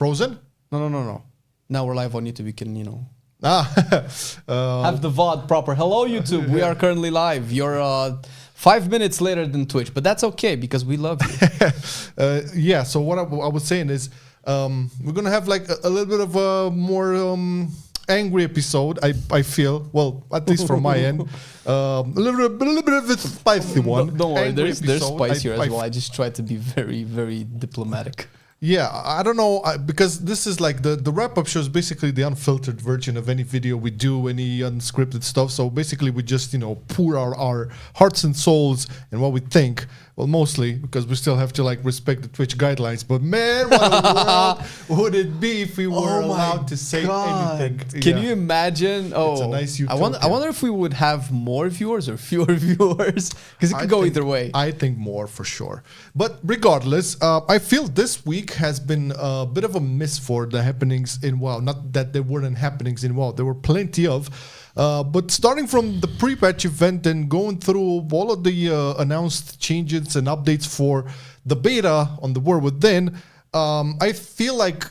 Frozen? No. Now we're live on YouTube. You can, Have the VOD proper. Hello, YouTube. We are currently live. You're 5 minutes later than Twitch, but that's okay because we love you. Yeah, so what I was saying is we're going to have like a little bit of a more angry episode, I feel. Well, at least from my end. A little bit of a spicy one. Don't worry, there's spice here as well. I just try to be very, very diplomatic. Yeah, I don't know, because this is like the wrap-up show is basically the unfiltered version of any video we do, any unscripted stuff. So basically we just, pour our hearts and souls and what we think. Well, mostly because we still have to like respect the Twitch guidelines. But man, what a world would it be if we were allowed to say anything? Can you imagine? Oh, it's a nice utopia. I wonder if we would have more viewers or fewer viewers, because it could go either way. I think more for sure. But regardless, I feel this week has been a bit of a miss for the happenings in WoW. Not that there weren't happenings in WoW. There were plenty of. But starting from the Prepatch event and going through all of the announced changes and updates for the beta on the War Within, I feel like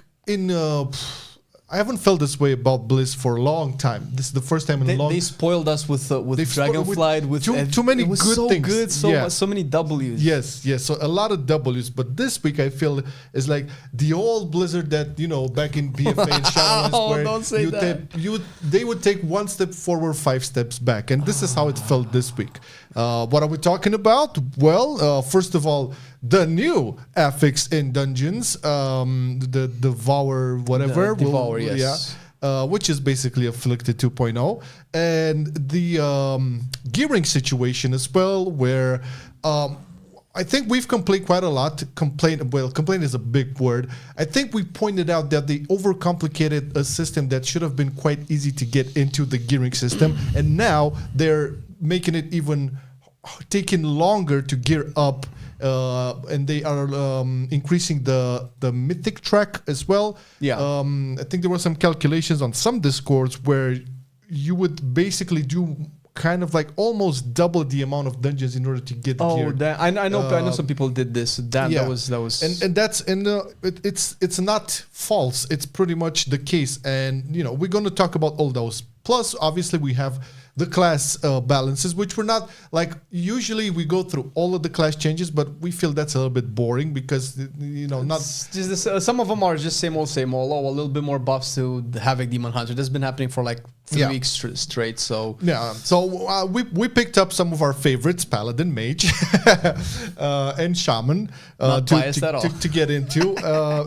I haven't felt this way about Blizz for a long time. This is the first time in a long time. They spoiled us with Dragonflight, with too many good things. So many W's. Yes. So a lot of W's. But this week I feel is like the old Blizzard that, back in BFA and Shaman, where don't say that. They would take 1 step forward, 5 steps back. And this is how it felt this week. What are we talking about? Well, first of all, the new affix in dungeons, the Devour whatever. Devour, yes. Yeah, which is basically Afflicted 2.0. And the gearing situation as well, where I think we've complained quite a lot. Complain is a big word. I think we pointed out that they overcomplicated a system that should have been quite easy to get into the gearing system. And now they're making it even taking longer to gear up. And they are increasing the Mythic track as well. Yeah. I think there were some calculations on some Discords where you would basically do kind of like almost double the amount of dungeons in order to get geared. I know some people did this. That was and that's it's not false. It's pretty much the case. And we're going to talk about all those. Plus, obviously, we have the class balances, which we're not like usually we go through all of the class changes, but we feel that's a little bit boring because not just this, some of them are just same old. Oh, a little bit more buffs to the Havoc Demon Hunter. That's been happening for like 3 weeks straight. So we picked up some of our favorites: Paladin, Mage, and Shaman to get into,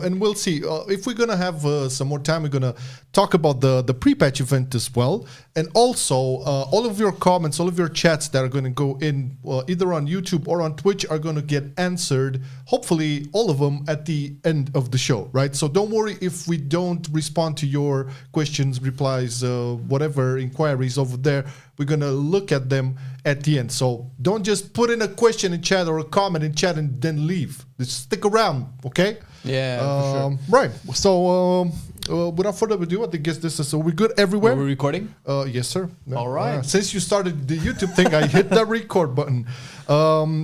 and we'll see if we're gonna have some more time. We're gonna talk about the Prepatch event as well, and also. All of your comments, all of your chats that are going to go in either on YouTube or on Twitch are going to get answered, hopefully all of them at the end of the show, right? So don't worry if we don't respond to your questions, replies, whatever, inquiries over there. We're going to look at them at the end. So don't just put in a question in chat or a comment in chat and then leave. Just stick around, okay? Yeah, for sure. Right. So without further ado, I guess this is so we're good everywhere. Are we recording? Yes, sir. All right. Since you started the YouTube thing, I hit the record button.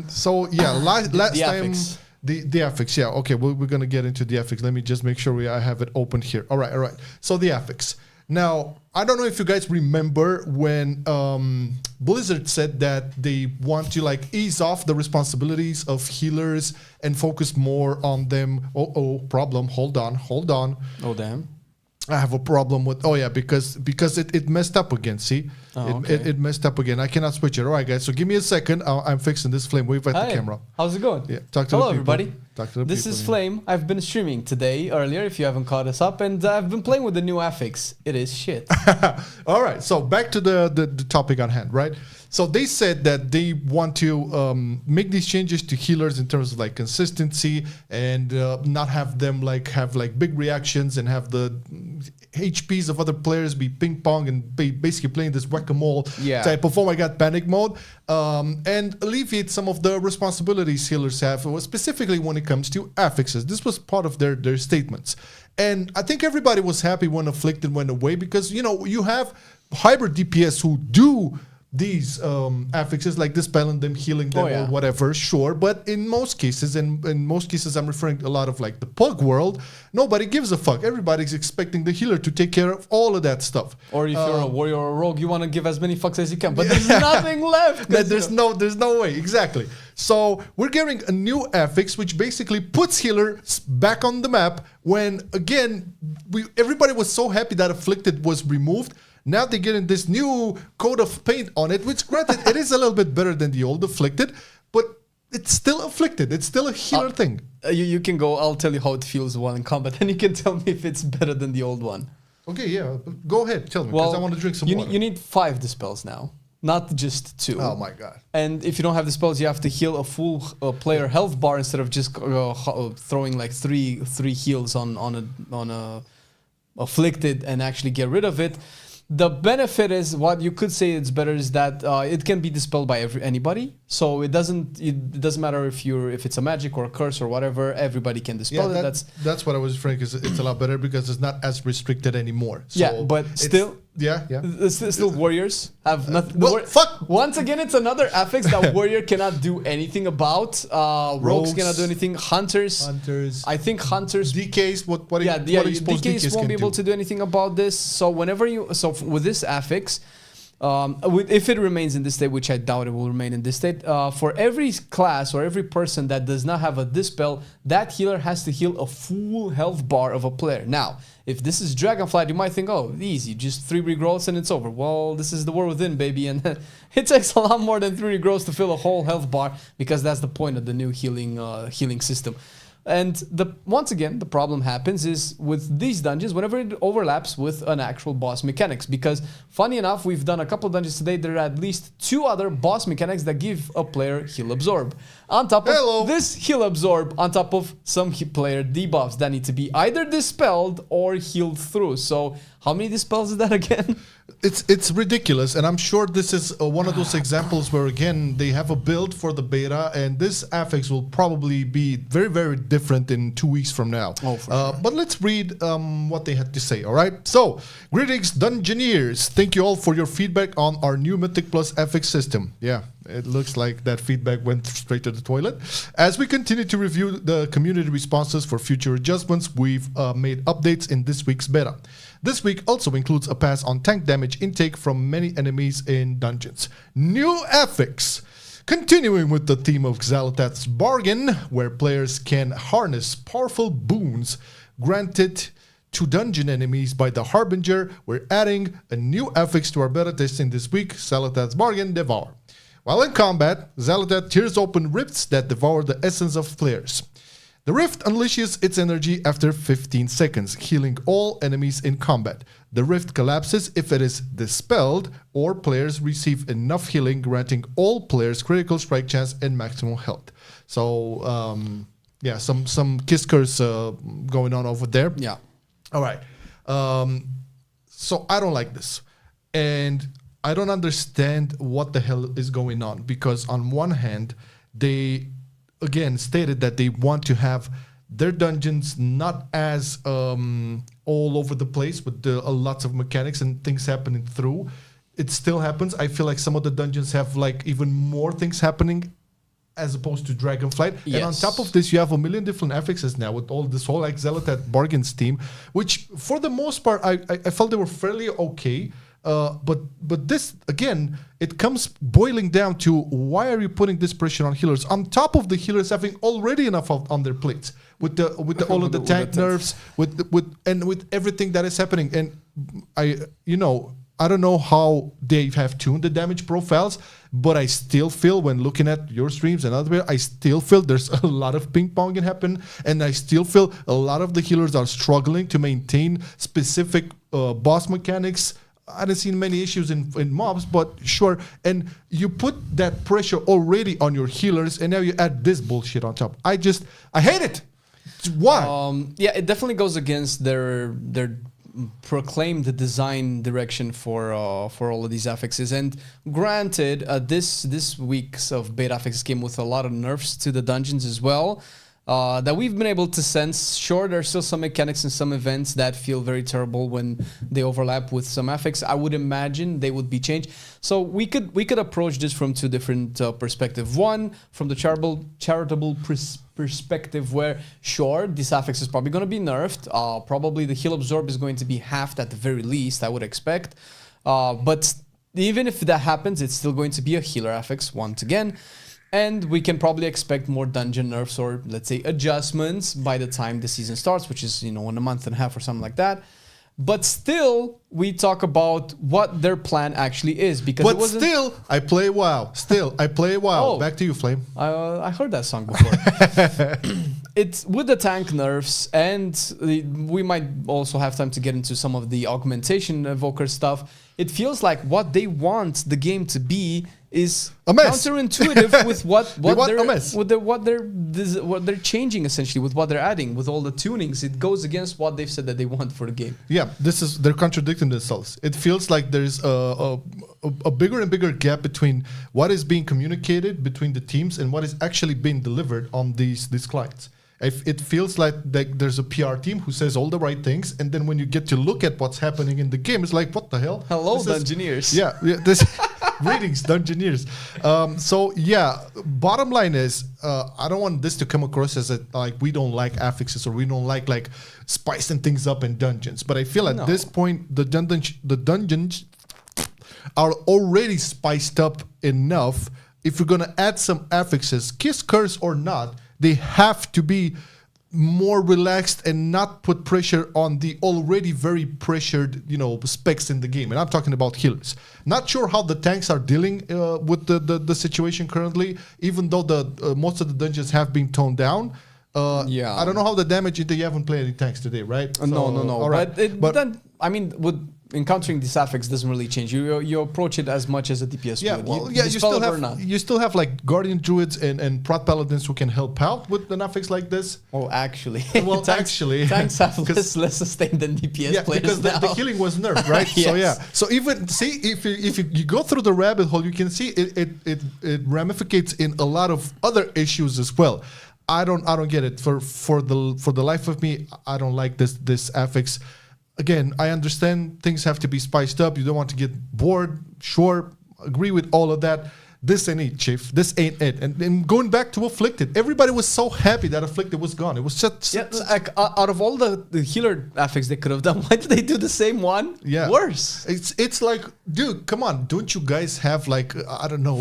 So yeah, last time the affix. Yeah. Okay. We're gonna get into the affix. Let me just make sure I have it open here. All right. So the affix. Now, I don't know if you guys remember when Blizzard said that they want to like ease off the responsibilities of healers and focus more on them. Problem. Hold on. Oh, damn. I have a problem with because it messed up again. See, it messed up again. I cannot switch it. All right, guys. So give me a second. I'm fixing this. Flame, wave at the camera. How's it going? Yeah, talk to Hello, the people. everybody. This is Flame. I've been streaming today earlier. If you haven't caught us up, and I've been playing with the new affix. It is shit. All right. So back to the topic on hand, right? So they said that they want to make these changes to healers in terms of like consistency and not have them have big reactions and have the HPs of other players be ping pong and basically playing this whack-a-mole type of panic mode, and alleviate some of the responsibilities healers have, specifically when it comes to affixes. This was part of their statements. And I think everybody was happy when Afflicted went away because, you have hybrid DPS who do these affixes, like dispelling them, healing them, or whatever, sure. But in most cases, and in most cases I'm referring to a lot of like the pug world, nobody gives a fuck. Everybody's expecting the healer to take care of all of that stuff. Or if you're a warrior or a rogue, you want to give as many fucks as you can. But there's nothing left. There's no way, exactly. So we're getting a new affix, which basically puts healers back on the map when, again, everybody was so happy that Afflicted was removed. Now they're getting this new coat of paint on it, which granted, it is a little bit better than the old Afflicted, but it's still Afflicted. It's still a healer thing. You can go, I'll tell you how it feels while in combat, and you can tell me if it's better than the old one. Okay, yeah. Go ahead, tell me, because I want to drink some water. You need 5 dispels now, not just 2. Oh my god. And if you don't have the spells, you have to heal a full player health bar instead of just throwing like three heals on a Afflicted and actually get rid of it. The benefit is, what you could say it's better, is that it can be dispelled by anybody. So it doesn't matter if it's a magic or a curse or whatever. Everybody can dispel it. That's what I was referring to. It's a lot better because it's not as restricted anymore. So yeah, but still, still warriors have nothing. Fuck. Once again, it's another affix that warrior cannot do anything about. Rogues cannot do anything. Hunters. I think hunters. DKs. What DKs won't be able to do anything about this. So with this affix, if it remains in this state, which I doubt it will remain in this state, for every class or every person that does not have a dispel, that healer has to heal a full health bar of a player. Now, if this is Dragonflight, you might think, oh, easy, just 3 regrowths and it's over. Well, this is the War Within, baby, and it takes a lot more than 3 regrowths to fill a whole health bar, because that's the point of the new healing system. And once again, the problem happens is with these dungeons, whenever it overlaps with an actual boss mechanics. Because funny enough, we've done a couple of dungeons today. There are at least 2 other boss mechanics that give a player heal absorb. On top of this heal absorb, on top of some player debuffs that need to be either dispelled or healed through. So how many dispels is that again? It's ridiculous, and I'm sure this is one of those examples where, again, they have a build for the beta, and this affix will probably be very, very different in 2 weeks from now. Oh, for sure. But let's read what they had to say, all right? So, greetings, Dungeoneers. Thank you all for your feedback on our new Mythic Plus affix system. Yeah, it looks like that feedback went straight to the toilet. As we continue to review the community responses for future adjustments, we've made updates in this week's beta. This week also includes a pass on tank damage intake from many enemies in dungeons. New affix. Continuing with the theme of Zal'atath's bargain, where players can harness powerful boons granted to dungeon enemies by the Harbinger, we're adding a new affix to our beta testing this week, Zal'atath's bargain, Devour. While in combat, Zal'atath tears open rifts that devour the essence of players. The rift unleashes its energy after 15 seconds, healing all enemies in combat. The rift collapses if it is dispelled, or players receive enough healing, granting all players critical strike chance and maximum health. So, yeah, some kiss curse going on over there. Yeah. All right. So I don't like this. And I don't understand what the hell is going on, because on one hand, they again stated that they want to have their dungeons not as all over the place with lots of mechanics and things happening through. It still happens. I feel like some of the dungeons have like even more things happening as opposed to Dragonflight. Yes. And on top of this, you have a million different affixes now with all this whole like Zal'atath bargain scheme, which for the most part I felt they were fairly okay. But this, again, it comes boiling down to, why are you putting this pressure on healers on top of the healers having already enough on their plates with all of the tank nerfs, with everything that is happening. And I don't know how they have tuned the damage profiles, but I still feel, when looking at your streams and other, I still feel there's a lot of ping ponging happen, and I still feel a lot of the healers are struggling to maintain specific boss mechanics. I haven't seen many issues in mobs, but sure. And you put that pressure already on your healers, and now you add this bullshit on top. I hate it. Why? Yeah, it definitely goes against their proclaimed design direction for all of these affixes. And granted, this week's of beta affixes came with a lot of nerfs to the dungeons as well. that we've been able to sense. Sure, there's still some mechanics and some events that feel very terrible when they overlap with some affix. I would imagine they would be changed. So we could approach this from two different perspectives. One, from the charitable perspective, where sure, this affix is probably going to be nerfed. Probably the heal absorb is going to be halved at the very least, I would expect. But even if that happens, it's still going to be a healer affix once again. And we can probably expect more dungeon nerfs or, let's say, adjustments by the time the season starts, which is, in a month and a half or something like that. But still, we talk about what their plan actually is. Because but still, I play WoW. Still, I play WoW. Oh, back to you, Flame. I heard that song before. It's with the tank nerfs, and we might also have time to get into some of the augmentation evoker stuff. It feels like what they want the game to be is counterintuitive with what they're changing, essentially, with what they're adding, with all the tunings. It goes against what they've said that they want for the game. Yeah, they're contradicting themselves. It feels like there's a bigger and bigger gap between what is being communicated between the teams and what is actually being delivered on these clients. It feels like there's a PR team who says all the right things, and then when you get to look at what's happening in the game, it's like, what the hell? Hello, Dungeoneers. This greetings, Dungeoneers. So yeah, bottom line is, I don't want this to come across as like we don't like affixes or we don't like spicing things up in dungeons. But I feel at this point, the dungeons are already spiced up enough. If you're gonna add some affixes, kiss, curse or not, they have to be more relaxed and not put pressure on the already very pressured, specs in the game. And I'm talking about healers. Not sure how the tanks are dealing with the situation currently, even though most of the dungeons have been toned down. Yeah. I don't know how the damage. You haven't played any tanks today, right? No. All right. But then, with encountering this affix doesn't really change. You approach it as much as a DPS would. You still have like Guardian Druids and Prot Paladins who can help out with an affix like this. Oh, actually. Well, tanks have less sustain than DPS players because the healing was nerfed, right? Yes. So yeah. So even if you go through the rabbit hole, you can see it ramificates in a lot of other issues as well. I don't get it. For the life of me, I don't like this affix. Again, I understand things have to be spiced up. You don't want to get bored. Sure, agree with all of that. This ain't it, Chief. This ain't it. And going back to Afflicted, everybody was so happy that Afflicted was gone. It was just out of all the healer affix they could have done, why did they do the same one? Yeah, worse. It's like, dude, come on. Don't you guys have like I don't know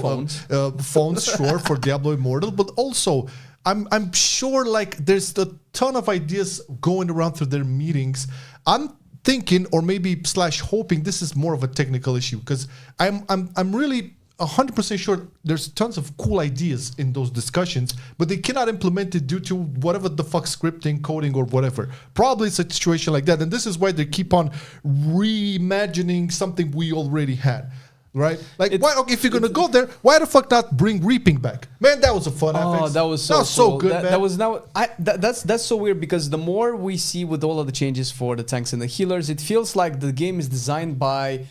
phones? Sure, for Diablo Immortal, but also I'm sure like there's a ton of ideas going around through their meetings. I'm thinking, or maybe / hoping, this is more of a technical issue, because I'm really 100% sure there's tons of cool ideas in those discussions, but they cannot implement it due to whatever the fuck scripting, coding, or whatever. Probably it's a situation like that, and this is why they keep on reimagining something we already had. Right? Like, if you're gonna go there, why the fuck not bring Reaping back? Man, that was a fun affix. That was so good, man. That's so weird, because the more we see with all of the changes for the tanks and the healers, it feels like the game is designed by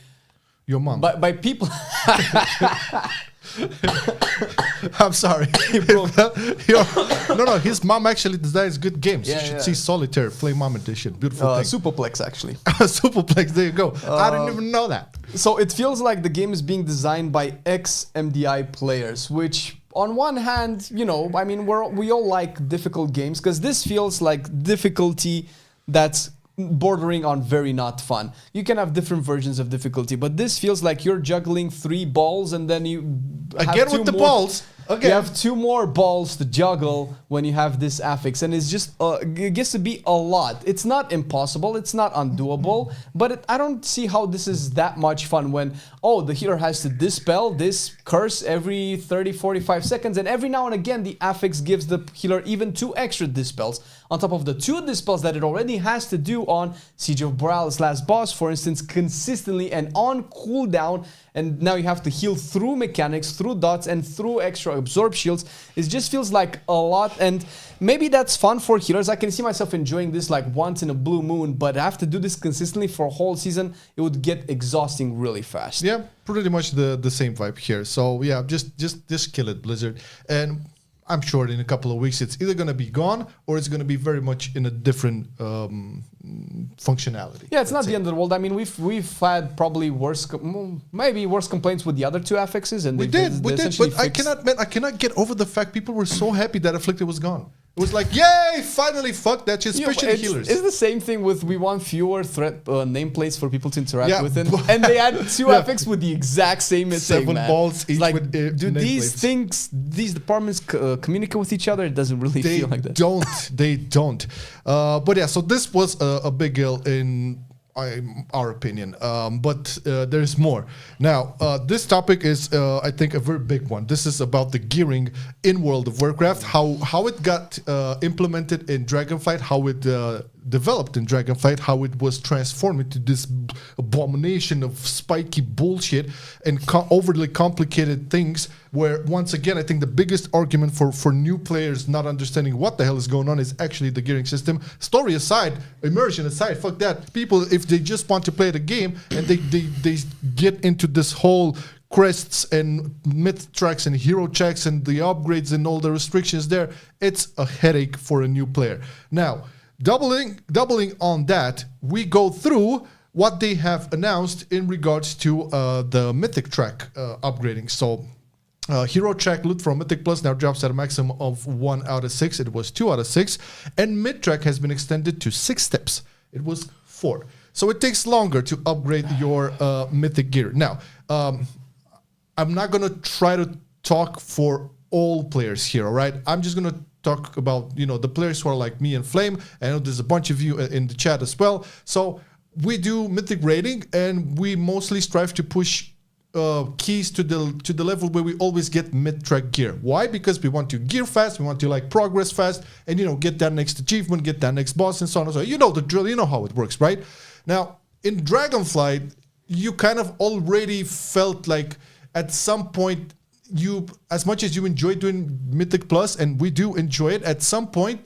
your mom. By people. I'm sorry. No, his mom actually designs good games. You should see Solitaire, Flame Mom Edition. Beautiful thing. Superplex, actually. Superplex, there you go. I didn't even know that. So it feels like the game is being designed by ex-MDI players, which on one hand, I mean, we all like difficult games, because this feels like difficulty that's bordering on very not fun. You can have different versions of difficulty, but this feels like you're juggling 3 balls, and then you have again with the balls. Okay. You have 2 more balls to juggle when you have this affix, and it's just it gets to be a lot. It's not impossible, it's not undoable, but I don't see how this is that much fun when the healer has to dispel this curse every 30-45 seconds, and every now and again the affix gives the healer even 2 extra dispels on top of the 2 dispels that it already has to do on Siege of Borealis last boss, for instance, consistently and on cooldown. And now you have to heal through mechanics, through dots, and through extra absorb shields. It just feels like a lot, and maybe that's fun for healers. I can see myself enjoying this like once in a blue moon, but I have to do this consistently for a whole season. It would get exhausting really fast. Yeah, pretty much the same vibe here. So yeah, just kill it, Blizzard. And I'm sure in a couple of weeks it's either going to be gone or it's going to be very much in a different functionality. Yeah, it's not the end of the world. I mean, we've had probably maybe worse complaints with the other two affixes, and we did. But I cannot get over the fact people were so happy that Afflicted was gone. It was like, yay, finally, fuck that shit, especially healers. It's the same thing with we want fewer threat nameplates for people to interact with. And they had two affix with the exact same thing, 7 balls each like, with do these things, these departments communicate with each other? It doesn't really feel like that. They don't. But yeah, so this was a big deal in our opinion, but there's more. Now, this topic is, I think, a very big one. This is about the gearing in World of Warcraft, how it got implemented in Dragonflight, how it developed in Dragonflight, how it was transformed into this abomination of spiky bullshit and overly complicated things, where, once again, I think the biggest argument for new players not understanding what the hell is going on is actually the gearing system. Story aside, immersion aside, fuck that. People, if they just want to play the game and they get into this whole crests and myth tracks and hero checks and the upgrades and all the restrictions there, it's a headache for a new player. Now, doubling on that, we go through what they have announced in regards to the Mythic track upgrading. So hero track loot from Mythic Plus now drops at a maximum of 1 out of 6. It was 2 out of 6. And mid track has been extended to 6 steps. It was 4. So it takes longer to upgrade your Mythic gear. Now, I'm not going to try to talk for all players here, all right? I'm just going to talk about, the players who are like me and Flame. I know there's a bunch of you in the chat as well. So we do Mythic raiding, and we mostly strive to push keys to the level where we always get mid-track gear. Why? Because we want to gear fast, we want to progress fast, and get that next achievement, get that next boss, and so on and so on. You know the drill, you know how it works, right? Now, in Dragonflight, you kind of already felt like at some point, as much as you enjoy doing Mythic Plus, and we do enjoy it, at some point,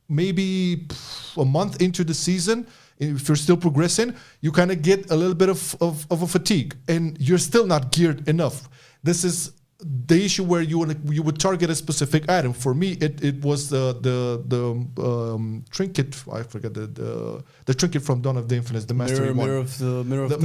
maybe a month into the season, if you're still progressing, you kind of get a little bit of a fatigue, and you're still not geared enough. This is the issue where you would target a specific item. For me, it was the trinket. I forget the trinket from Dawn of the Infinite, the mastery one.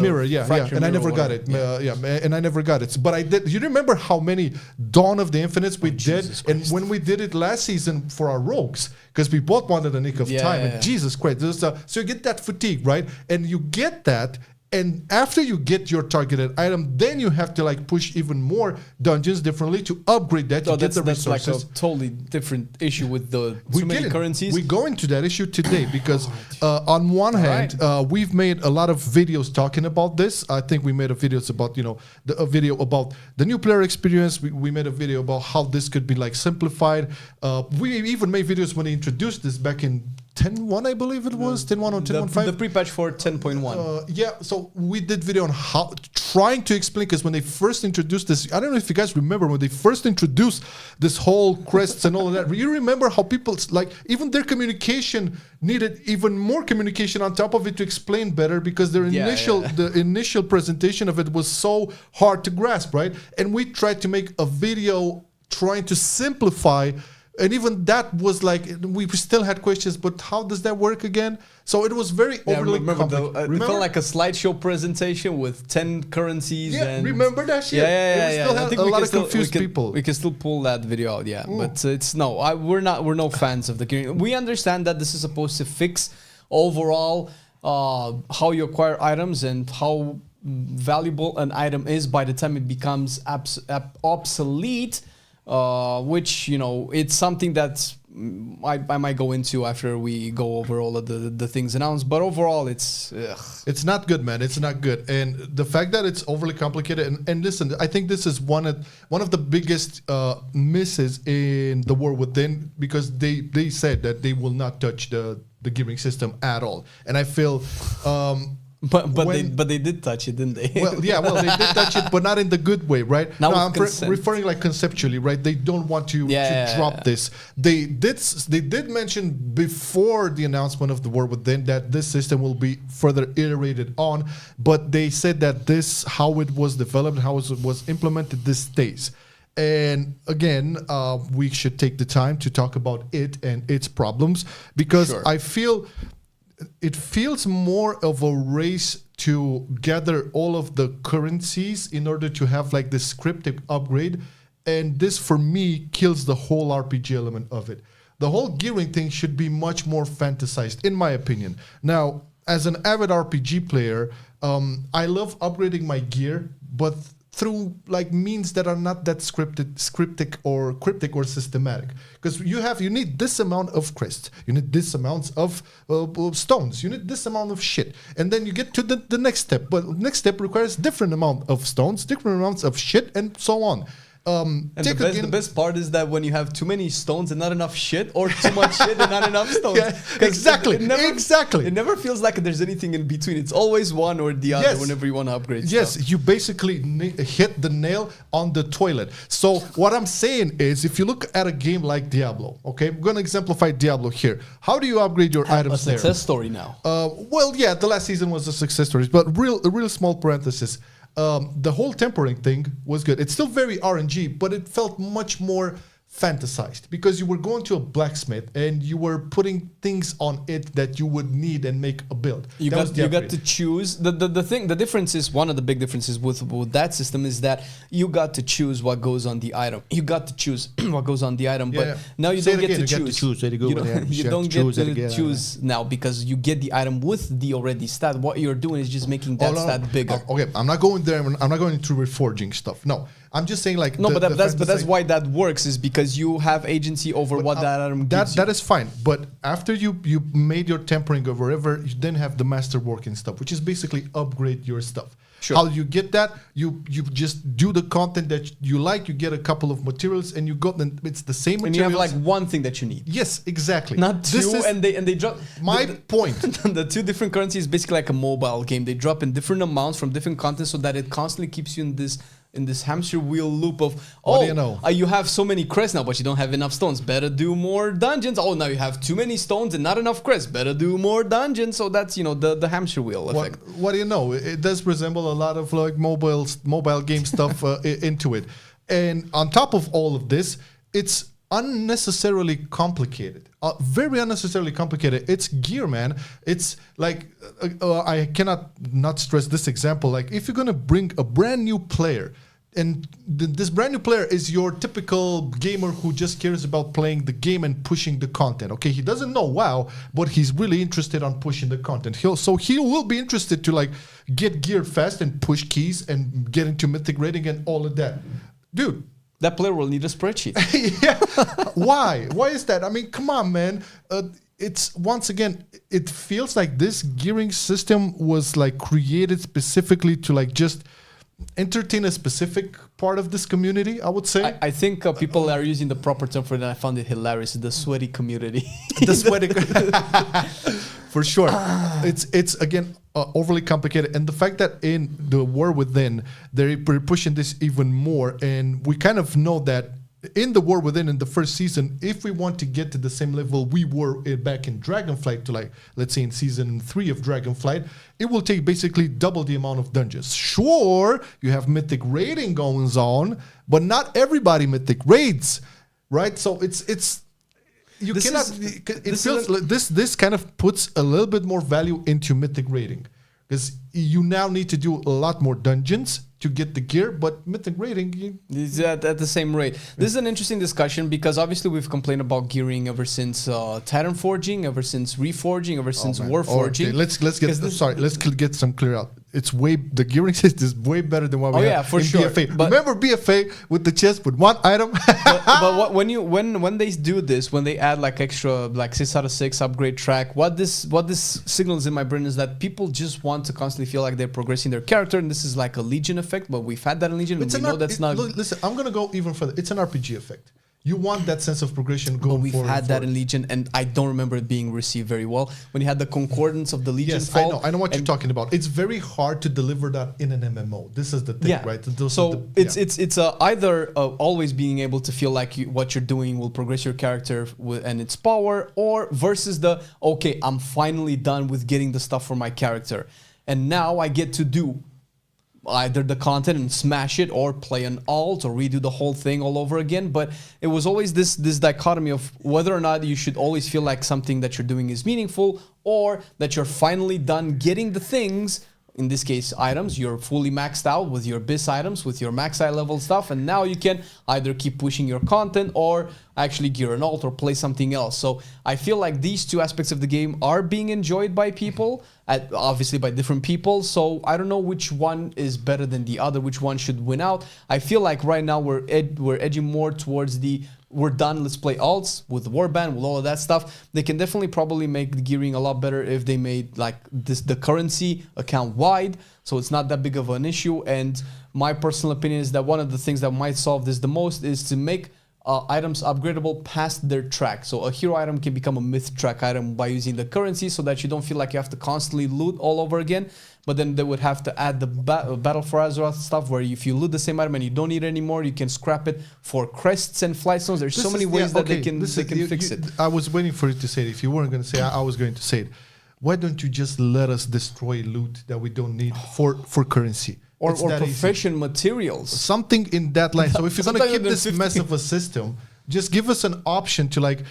Mirror, yeah. And I never got it. And I never got it. But I did. You remember how many Dawn of the Infinites we did, and when we did it last season for our rogues, because we both wanted a nick of time. And Jesus Christ, so you get that fatigue, right? And you get that. And after you get your targeted item, then you have to push even more dungeons differently to upgrade that to get the resources. That's like a totally different issue with the too many currencies. We go into that issue today because on one hand, we've made a lot of videos talking about this. I think we made a videos about a video about the new player experience. We made a video about how this could be simplified. We even made videos when they introduced this back in 10.1, I believe it was 10.1 or 10.15. The pre-patch for 10.1. Yeah, so we did video on how trying to explain, because when they first introduced this, I don't know if you guys remember when they first introduced this whole crests and all of that. You remember how people even their communication needed even more communication on top of it to explain better, because their the initial presentation of it was so hard to grasp, right? And we tried to make a video trying to simplify. And even that was we still had questions, but how does that work again? So it was very overly complicated. It felt like a slideshow presentation with 10 currencies. Yeah, remember that shit? Yeah. I think a lot of confused people. We can still pull that video out, but we're no fans of the gearing. We understand that this is supposed to fix overall how you acquire items and how valuable an item is by the time it becomes obsolete. Which it's something that I might go into after we go over all of the things announced, but overall it's not good, man. It's not good, and the fact that it's overly complicated. And listen, I think this is one of the biggest misses in the War Within, because they said that they will not touch the gearing system at all, and I feel. But they did touch it, didn't they? They did touch it, but not in the good way, right? No, I'm referring conceptually, right? They don't want to drop this. They did mention before the announcement of the War Within that this system will be further iterated on, but they said that how it was developed, how it was implemented, this stays. And again, we should take the time to talk about it and its problems, because I feel it feels more of a race to gather all of the currencies in order to have like this cryptic upgrade. And this, for me, kills the whole RPG element of it. The whole gearing thing should be much more fantasized, in my opinion. Now, as an avid RPG player, I love upgrading my gear, but through like means that are not that cryptic or systematic. Because you need this amount of crests, you need this amount of stones, you need this amount of shit, and then you get to the next step. But next step requires different amount of stones, different amounts of shit, and so on. And the best part is that when you have too many stones and not enough shit, or too much shit and not enough stones. Yeah, exactly. It never feels like there's anything in between. It's always one or the other whenever you want to upgrade stuff. You basically hit the nail on the toilet. So what I'm saying is, if you look at a game like Diablo, okay, I'm going to exemplify Diablo here. How do you upgrade your items there? A success story now. The last season was a success story, but a real small parenthesis. The whole tempering thing was good. It's still very RNG, but it felt much more fantasized, because you were going to a blacksmith and you were putting things on it that you would need and make a build. You got to choose. The difference is, one of the big differences with that system is that you got to choose what goes on the item. You got to choose what goes on the item, but now you don't get to choose. You don't get to choose now, because you get the item with the already stat. What you're doing is just making that stat bigger. Okay, I'm not going there. I'm not going into reforging stuff. No. I'm just saying, like, that's why that works, is because you have agency over what that item gives you. That is fine, but after you made your tempering or whatever, you then have the masterworking stuff, which is basically upgrade your stuff. Sure. How you get that? You just do the content that you like. You get a couple of materials, and you got them. It's the same materials. And you have like one thing that you need. Yes, exactly. Not two, and they drop. My point. The two different currencies is basically like a mobile game. They drop in different amounts from different contents, so that it constantly keeps you in this hamster wheel loop of, you have so many crests now, but you don't have enough stones. Better do more dungeons. Oh, now you have too many stones and not enough crests. Better do more dungeons. So that's, the hamster wheel effect. What do you know? It does resemble a lot of like mobile game stuff into it. And on top of all of this, it's unnecessarily complicated. Very unnecessarily complicated. It's gear, man. It's like, I cannot not stress this example. Like, if you're going to bring a brand new player, and this brand new player is your typical gamer who just cares about playing the game and pushing the content. Okay, he doesn't know WoW, but he's really interested on pushing the content. He will be interested to like get geared fast and push keys and get into mythic rating and all of that. Dude, that player will need a spreadsheet. Yeah. Why? Why is that? I mean, come on, man. It's, once again, it feels like this gearing system was like created specifically to like just entertain a specific part of this community, I would say. I think people are using the proper term for it, and I found it hilarious. The sweaty community. The sweaty for sure. It's again overly complicated, and the fact that in the War Within they're pushing this even more, and we kind of know that in the War Within, in the first season, if we want to get to the same level we were back in Dragonflight, to like, let's say in season 3 of Dragonflight, it will take basically double the amount of dungeons. Sure, you have mythic raiding going on, but not everybody mythic raids, right? So this kind of puts a little bit more value into mythic raiding, because you now need to do a lot more dungeons to get the gear, but mythic rating is at the same rate. This is an interesting discussion, because obviously we've complained about gearing ever since Titan Forging, ever since Reforging, ever since War Forging. Okay. Let's get some clear out. The gearing system is way better than what we have in BFA. Remember BFA with the chest with one item? but when they do this, when they add like extra like 6 out of 6 upgrade track, what this signals in my brain is that people just want to constantly feel like they're progressing their character, and this is like a Legion effect, but we've had that in Legion, and we know that's not... Listen, I'm going to go even further. It's an RPG effect. You want that sense of progression going forward. But we've had that in Legion, and I don't remember it being received very well. When you had the concordance of the Legion fall... I know what you're talking about. It's very hard to deliver that in an MMO. This is the thing, right? It's either always being able to feel like what you're doing will progress your character and its power, or versus okay, I'm finally done with getting the stuff for my character, and now I get to do either the content and smash it, or play an alt or redo the whole thing all over again. But it was always this dichotomy of whether or not you should always feel like something that you're doing is meaningful, or that you're finally done getting the things. In this case, items, you're fully maxed out with your BIS items, with your max eye level stuff, and now you can either keep pushing your content or actually gear an alt or play something else. So I feel like these two aspects of the game are being enjoyed by people, obviously by different people. So I don't know which one is better than the other, which one should win out. I feel like right now we're edging more towards the we're done, let's play alts with the warband, with all of that stuff. They can definitely probably make the gearing a lot better if they made like the currency account wide, so it's not that big of an issue. And my personal opinion is that one of the things that might solve this the most is to make items upgradable past their track. So a hero item can become a myth track item by using the currency, so that you don't feel like you have to constantly loot all over again. But then they would have to add the Battle for Azeroth stuff, where if you loot the same item and you don't need it anymore, you can scrap it for crests and flight stones. There's so many ways that they can fix it. I was waiting for you to say it. If you weren't going to say it, I was going to say it. Why don't you just let us destroy loot that we don't need for currency? Or profession materials. Something in that line. So if you're going to keep this mess of a system, just give us an option to like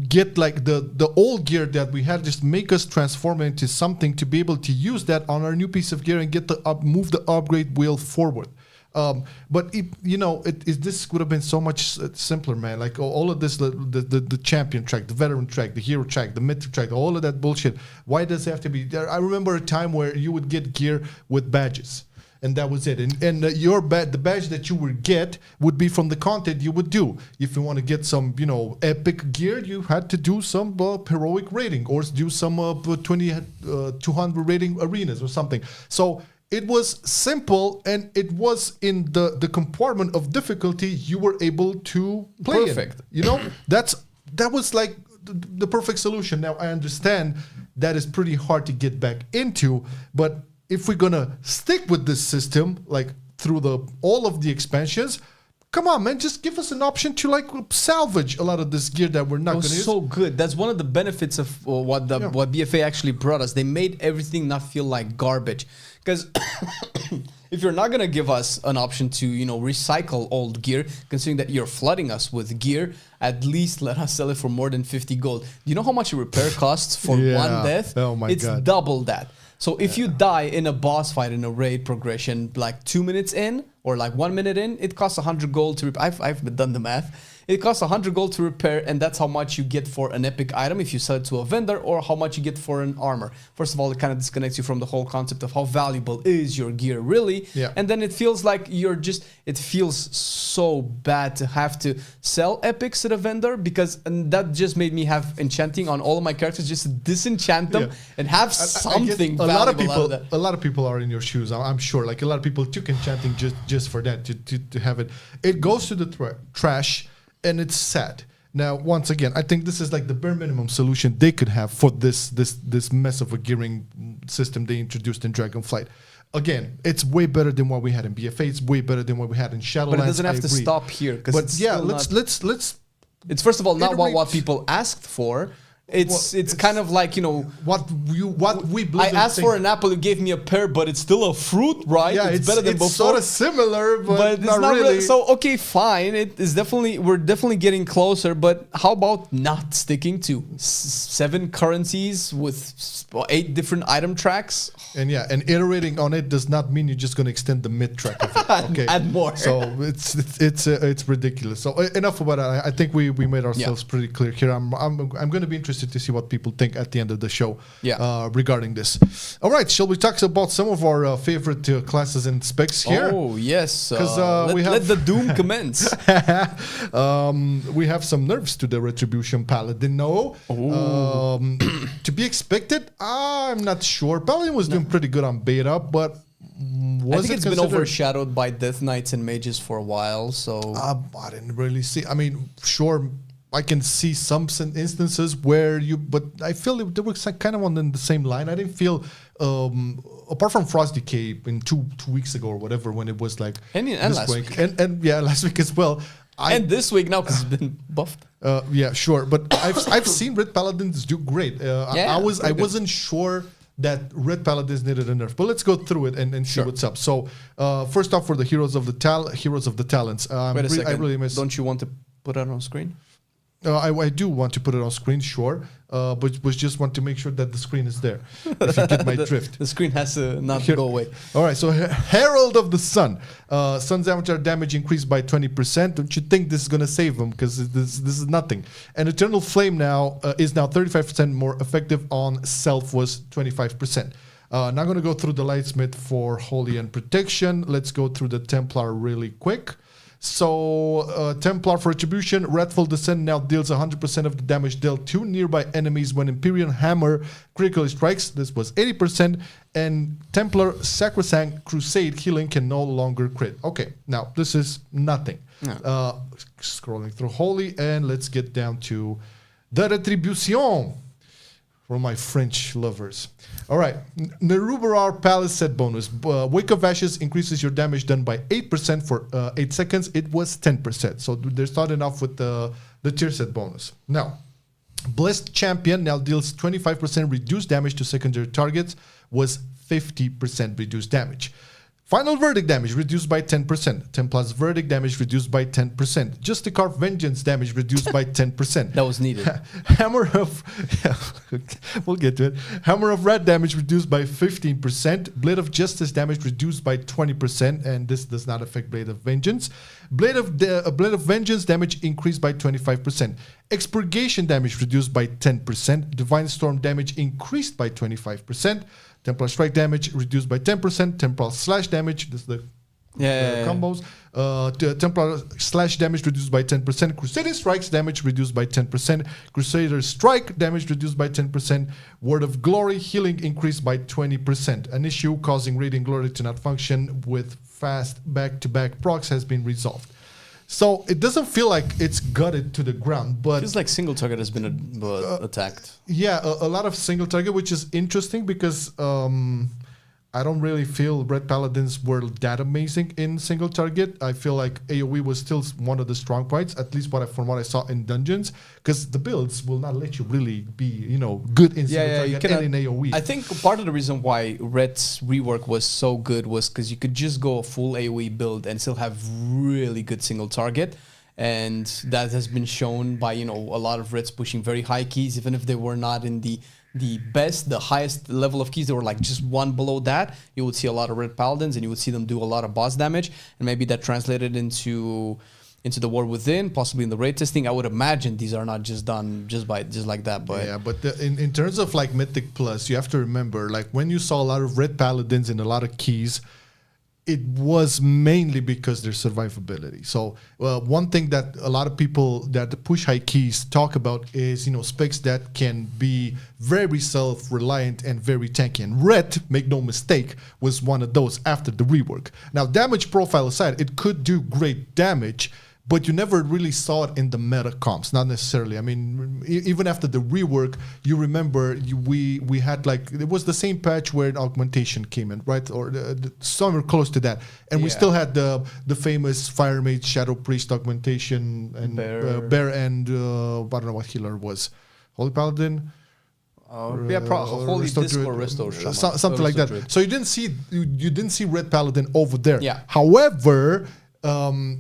get like the old gear that we had, just make us transform it into something to be able to use that on our new piece of gear and get move the upgrade wheel forward. But this would have been so much simpler, man. Like all of this, the champion track, the veteran track, the hero track, the mythic track, all of that bullshit. Why does it have to be there? I remember a time where you would get gear with badges. And that was it. And the badge that you would get would be from the content you would do. If you want to get some, epic gear, you had to do some heroic rating or do some 200 rating arenas or something. So it was simple, and it was in the compartment of difficulty you were able to play. Perfect. That was like the perfect solution. Now I understand that is pretty hard to get back into, but if we're gonna stick with this system, like through all of the expansions, come on, man, just give us an option to like salvage a lot of this gear that we're not gonna use. So good. That's one of the benefits of what BFA actually brought us. They made everything not feel like garbage. Because if you're not gonna give us an option to recycle old gear, considering that you're flooding us with gear, at least let us sell it for more than 50 gold. Do you know how much a repair costs for one death? Oh my God. It's double that. So if you die in a boss fight in a raid progression, like 2 minutes in or like 1 minute in, it costs 100 gold to repair. I've done the math. It costs 100 gold to repair, and that's how much you get for an epic item if you sell it to a vendor, or how much you get for an armor. First of all, it kind of disconnects you from the whole concept of how valuable is your gear really. Yeah. And then it feels like it feels so bad to have to sell epics to the vendor, because that just made me have enchanting on all of my characters, just to disenchant them and have something valuable out of that. A lot of people are in your shoes, I'm sure. Like a lot of people took enchanting just for that, to have it. It goes to the trash. And it's sad. Now, once again, I think this is like the bare minimum solution they could have for this mess of a gearing system they introduced in Dragonflight. Again, it's way better than what we had in BFA. It's way better than what we had in Shadowlands. But it doesn't have to stop here. But yeah, let's. It's first of all not what people asked for. It's kind of like what we I asked for an apple, you gave me a pear, but it's still a fruit, right? Yeah, it's better than before. It's sort of similar, but it's not really. So okay, fine. We're definitely getting closer. But how about not sticking to 7 currencies with 8 different item tracks? And iterating on it does not mean you're just going to extend the mid track of it. Okay, add more. So it's ridiculous. So enough about that. I think we made ourselves pretty clear here. I'm going to be interested to see what people think at the end of the show regarding this. All right, shall we talk about some of our favorite classes and specs here? Oh, yes. Let the doom commence. We have some nerfs to the Retribution Paladin. To be expected? I'm not sure. Paladin was doing pretty good on beta, but I think it's been overshadowed by Death Knights and Mages for a while. So I didn't really see. I mean, sure, I can see some instances where but I feel they were kind of on the same line. I didn't feel, apart from Frost Decay in two weeks ago or whatever, when it was like and last week. And last week as well. And this week now, because it's been buffed. Yeah, sure, but I've seen Red Paladins do great. I wasn't sure that red paladins needed a nerf. But let's go through it and see what's up. So first off, for the heroes of the talents, wait a second. I really miss. Don't you want to put it on screen? I do want to put it on screen, sure, but just want to make sure that the screen is there. If you get my drift, the screen has to not go away. All right, so Herald of the Sun, Sun's avatar damage increased by 20%. Don't you think this is gonna save him? Because this is nothing. And Eternal Flame now is now 35% more effective on self was 25%. Now I'm gonna go through the Lightsmith for Holy and Protection. Let's go through the Templar really quick. So, Templar for Retribution, Wrathful Descent now deals 100% of the damage dealt to nearby enemies when Empyrean Hammer critically strikes. This was 80%. And Templar Sacrosanct Crusade healing can no longer crit. Okay, now this is nothing. No. Scrolling through Holy, and let's get down to the Retribution for my French lovers. All right, Nerubarar Palace set bonus. Wake of Ashes increases your damage done by 8% for 8 seconds. It was 10%. So they're starting off with the tier set bonus. Now, Blessed Champion now deals 25% reduced damage to secondary targets. Was 50% reduced damage. Final Verdict damage reduced by 10%. Templar's Verdict damage reduced by 10%. Justicar Vengeance damage reduced by 10%. That was needed. Hammer of... we'll get to it. Hammer of Red damage reduced by 15%. Blade of Justice damage reduced by 20%. And this does not affect Blade of Vengeance. Blade of Vengeance damage increased by 25%. Expurgation damage reduced by 10%. Divine Storm damage increased by 25%. Templar Strike damage reduced by 10%. Templar Slash damage, this is the combos. Templar Slash damage reduced by 10%. Crusader Strikes damage reduced by 10%. Crusader Strike damage reduced by 10%. Word of Glory healing increased by 20%. An issue causing Radiant Glory to not function with fast back-to-back procs has been resolved. So it doesn't feel like it's gutted to the ground, but... It feels like single target has been attacked. Yeah, a lot of single target, which is interesting because I don't really feel Red Paladins were that amazing in single target. I feel like AoE was still one of the strong points, at least from what I saw in dungeons, because the builds will not let you really be, good in single target and in AoE. I think part of the reason why Red's rework was so good was because you could just go a full AoE build and still have really good single target. And that has been shown by, a lot of Reds pushing very high keys, even if they were not in the highest level of keys. They were like just one below that. You would see a lot of Red Paladins and you would see them do a lot of boss damage. And maybe that translated into the War Within, possibly in the raid testing. I would imagine these are not just done just like that. But yeah, but in terms of like Mythic Plus, you have to remember, like when you saw a lot of Red Paladins and a lot of keys, it was mainly because their survivability. So one thing that a lot of people that push high keys talk about is, specs that can be very self-reliant and very tanky. And Red, make no mistake, was one of those after the rework. Now, damage profile aside, it could do great damage, but you never really saw it in the meta comps, not necessarily. I mean, even after the rework, you remember we had it was the same patch where an augmentation came in, right? Or somewhere close to that. And we still had the famous Fire Mage Shadow Priest augmentation and Bear and I don't know what healer was. Holy Paladin? Holy Disc or Restore Shaman. Something like that. So you didn't see Red Paladin over there. Yeah. However,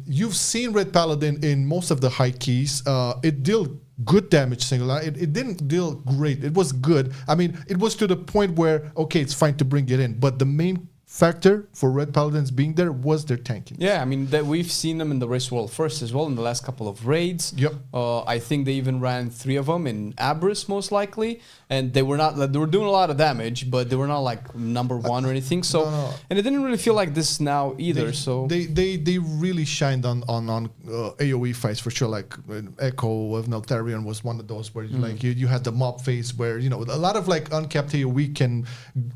you've seen Red Paladin in most of the high keys. It dealt good damage singular. It didn't deal great. It was good. I mean, it was to the point where, okay, it's fine to bring it in. But the main factor for Red Paladins being there was their tanking. Yeah, I mean, we've seen them in the Race World first as well in the last couple of raids. Yep. I think they even ran 3 of them in Abyss most likely. And they were doing a lot of damage, but they were not like number 1 or anything. So, no. And it didn't really feel like this now either. They really shined on AoE fights for sure. Like Echo of Neltharion was one of those where you had the mob phase where a lot of like uncapped AoE can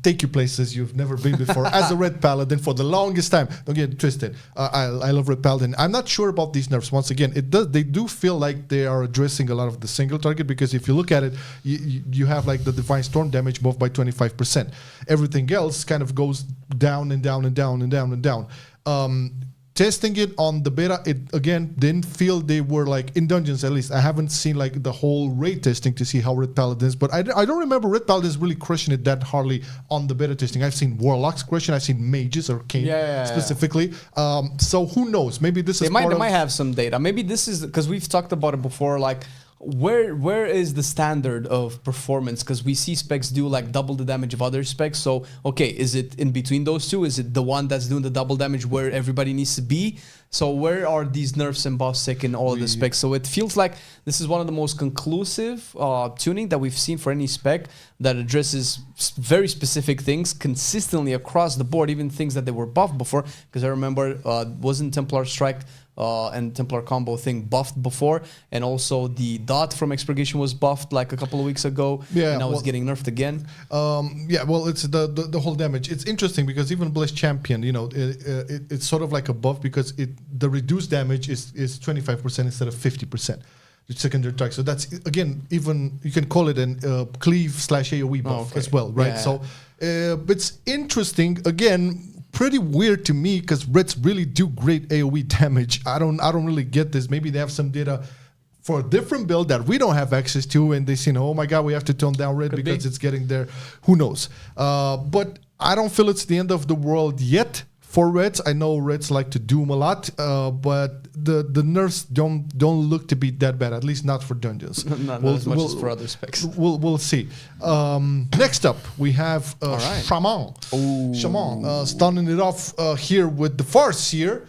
take you places you've never been before. As a Red Paladin for the longest time, don't get it twisted. I love Red Paladin. I'm not sure about these nerfs. Once again, they do feel like they are addressing a lot of the single target because if you look at it, you have like the Divine Storm damage buffed by 25%. Everything else kind of goes down and down and down and down and down. testing it on the beta, it again didn't feel they were like in dungeons. At least I haven't seen like the whole raid testing to see how Red Paladins, but I don't remember Red Paladins really crushing it that hardly on the beta testing. I've seen Warlocks crushing, I've seen Mages or King specifically. So who knows? Maybe this is they might have some data. Maybe this is because we've talked about it before. Like where is the standard of performance? Because we see specs do like double the damage of other specs. So okay, is it in between those two? Is it the one that's doing the double damage where everybody needs to be? So where are these nerfs and buffs in all of the specs? So it feels like this is one of the most conclusive tuning that we've seen for any spec that addresses very specific things consistently across the board, even things that they were buffed before. Because I remember wasn't Templar Strike and Templar combo thing buffed before, and also the dot from Expurgation was buffed like a couple of weeks ago, and now it's getting nerfed again. It's the whole damage. It's interesting because even Blizz Champion, you know, it's sort of like a buff because the reduced damage is 25% instead of 50%. Secondary strike. So that's again, even you can call it an cleave/AoE buff as well, right? So it's interesting. Again, pretty weird to me because Reds really do great AoE damage. I don't really get this. Maybe they have some data for a different build that we don't have access to, and they say, oh my god, we have to tone down Red because it's getting there. Who knows? But I don't feel it's the end of the world yet. For Reds, I know Reds like to doom a lot, but the nerfs don't look to be that bad, at least not for dungeons. Not as much as for other specs. We'll see. Next up, we have Shaman. Shaman, starting it off here with the Farseer,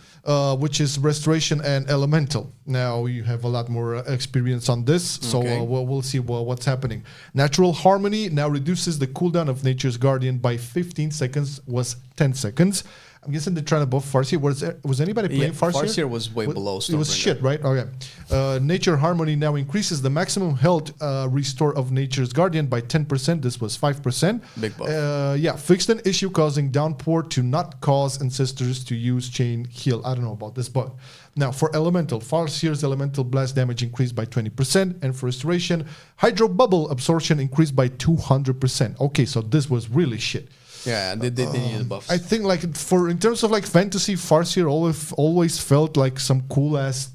which is Restoration and Elemental. Now you have a lot more experience on this, so we'll see what's happening. Natural Harmony now reduces the cooldown of Nature's Guardian by 15 seconds, was 10 seconds. I'm guessing they're trying to buff Farseer. Was anybody playing Farseer? Farseer was way below Stormbringer. It was shit, right? Okay. Nature Harmony now increases the maximum health restore of Nature's Guardian by 10%. This was 5%. Big buff. Fixed an issue causing Downpour to not cause Ancestors to use Chain Heal. I don't know about this bug. Now, for Elemental, Farseer's Elemental Blast damage increased by 20%. And for Restoration, Hydro Bubble absorption increased by 200%. Okay, so this was really shit. Yeah, they needed the buffs. I think like in terms of like fantasy, Farseer always felt like some cool ass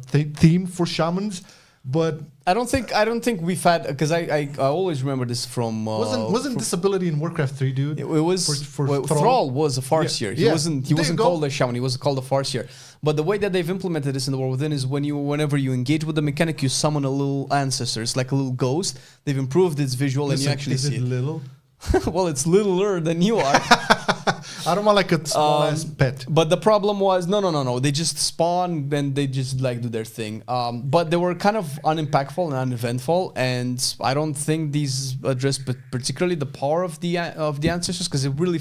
theme for shamans, but I don't think we've had, because I always remember this from wasn't Disability in Warcraft 3, dude? It was Thrall was a Farseer. He wasn't called a shaman. He was called a Farseer. But the way that they've implemented this in the World Within is whenever you engage with the mechanic, you summon a little ancestor. It's like a little ghost. They've improved its visual, and you actually see it. Little? Well, it's littler than you are. I don't want like a small ass pet. But the problem was no. They just spawn and they just like do their thing. But they were kind of unimpactful and uneventful, and I don't think these address particularly the power of the ancestors, because it really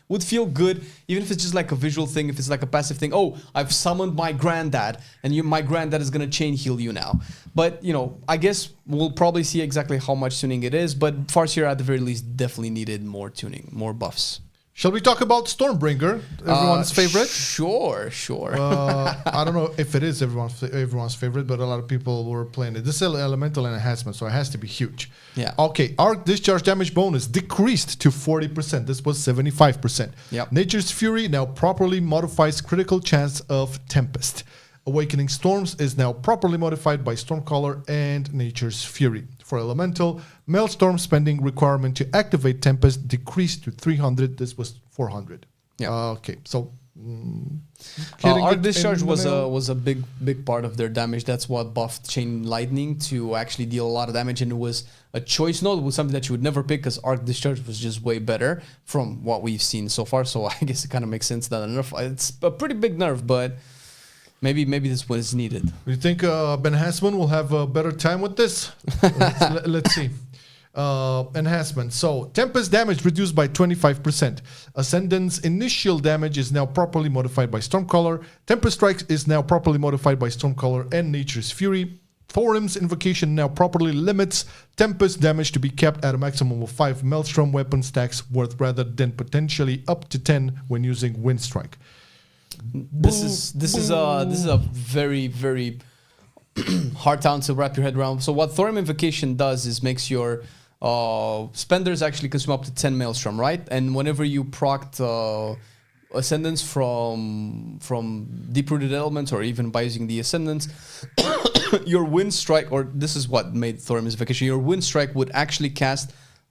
would feel good, even if it's just like a visual thing, if it's like a passive thing. Oh, I've summoned my granddad, and my granddad is gonna chain heal you now. But I guess we'll probably see exactly how much tuning it is. But Farseer at the very least definitely needed more tuning, more buffs. Shall we talk about Stormbringer, everyone's favorite? Sure. I don't know if it is everyone's favorite, but a lot of people were playing it. This is elemental and enhancement, so it has to be huge. Yeah. Okay, arc discharge damage bonus decreased to 40%. This was 75%. Yep. Nature's Fury now properly modifies critical chance of Tempest. Awakening Storms is now properly modified by Stormcaller and Nature's Fury. For Elemental, Maelstrom spending requirement to activate Tempest decreased to 300. This was 400. Yeah. Okay, so Arc Discharge was a big part of their damage. That's what buffed Chain Lightning to actually deal a lot of damage, and it was a choice node. It was something that you would never pick because Arc Discharge was just way better from what we've seen so far. So I guess it kind of makes sense that a nerf. It's a pretty big nerf, but maybe this one is needed. Do you think Ben Hassman will have a better time with this? Let's see. Enhancement. So Tempest damage reduced by 25%. Ascendant's initial damage is now properly modified by Stormcaller. Tempest Strike is now properly modified by Stormcaller and Nature's Fury. Thorim's Invocation now properly limits Tempest damage to be kept at a maximum of 5 Maelstrom weapon stacks worth, rather than potentially up to 10 when using Wind Strike. This is a very, very hard town to wrap your head around. So what Thorim Invocation does is makes your spenders actually consume up to 10 Maelstrom, right? And whenever you procced ascendants from deep-rooted elements, or even by using the ascendants, your wind strike, or this is what made Thorum's Vacation, your wind strike would actually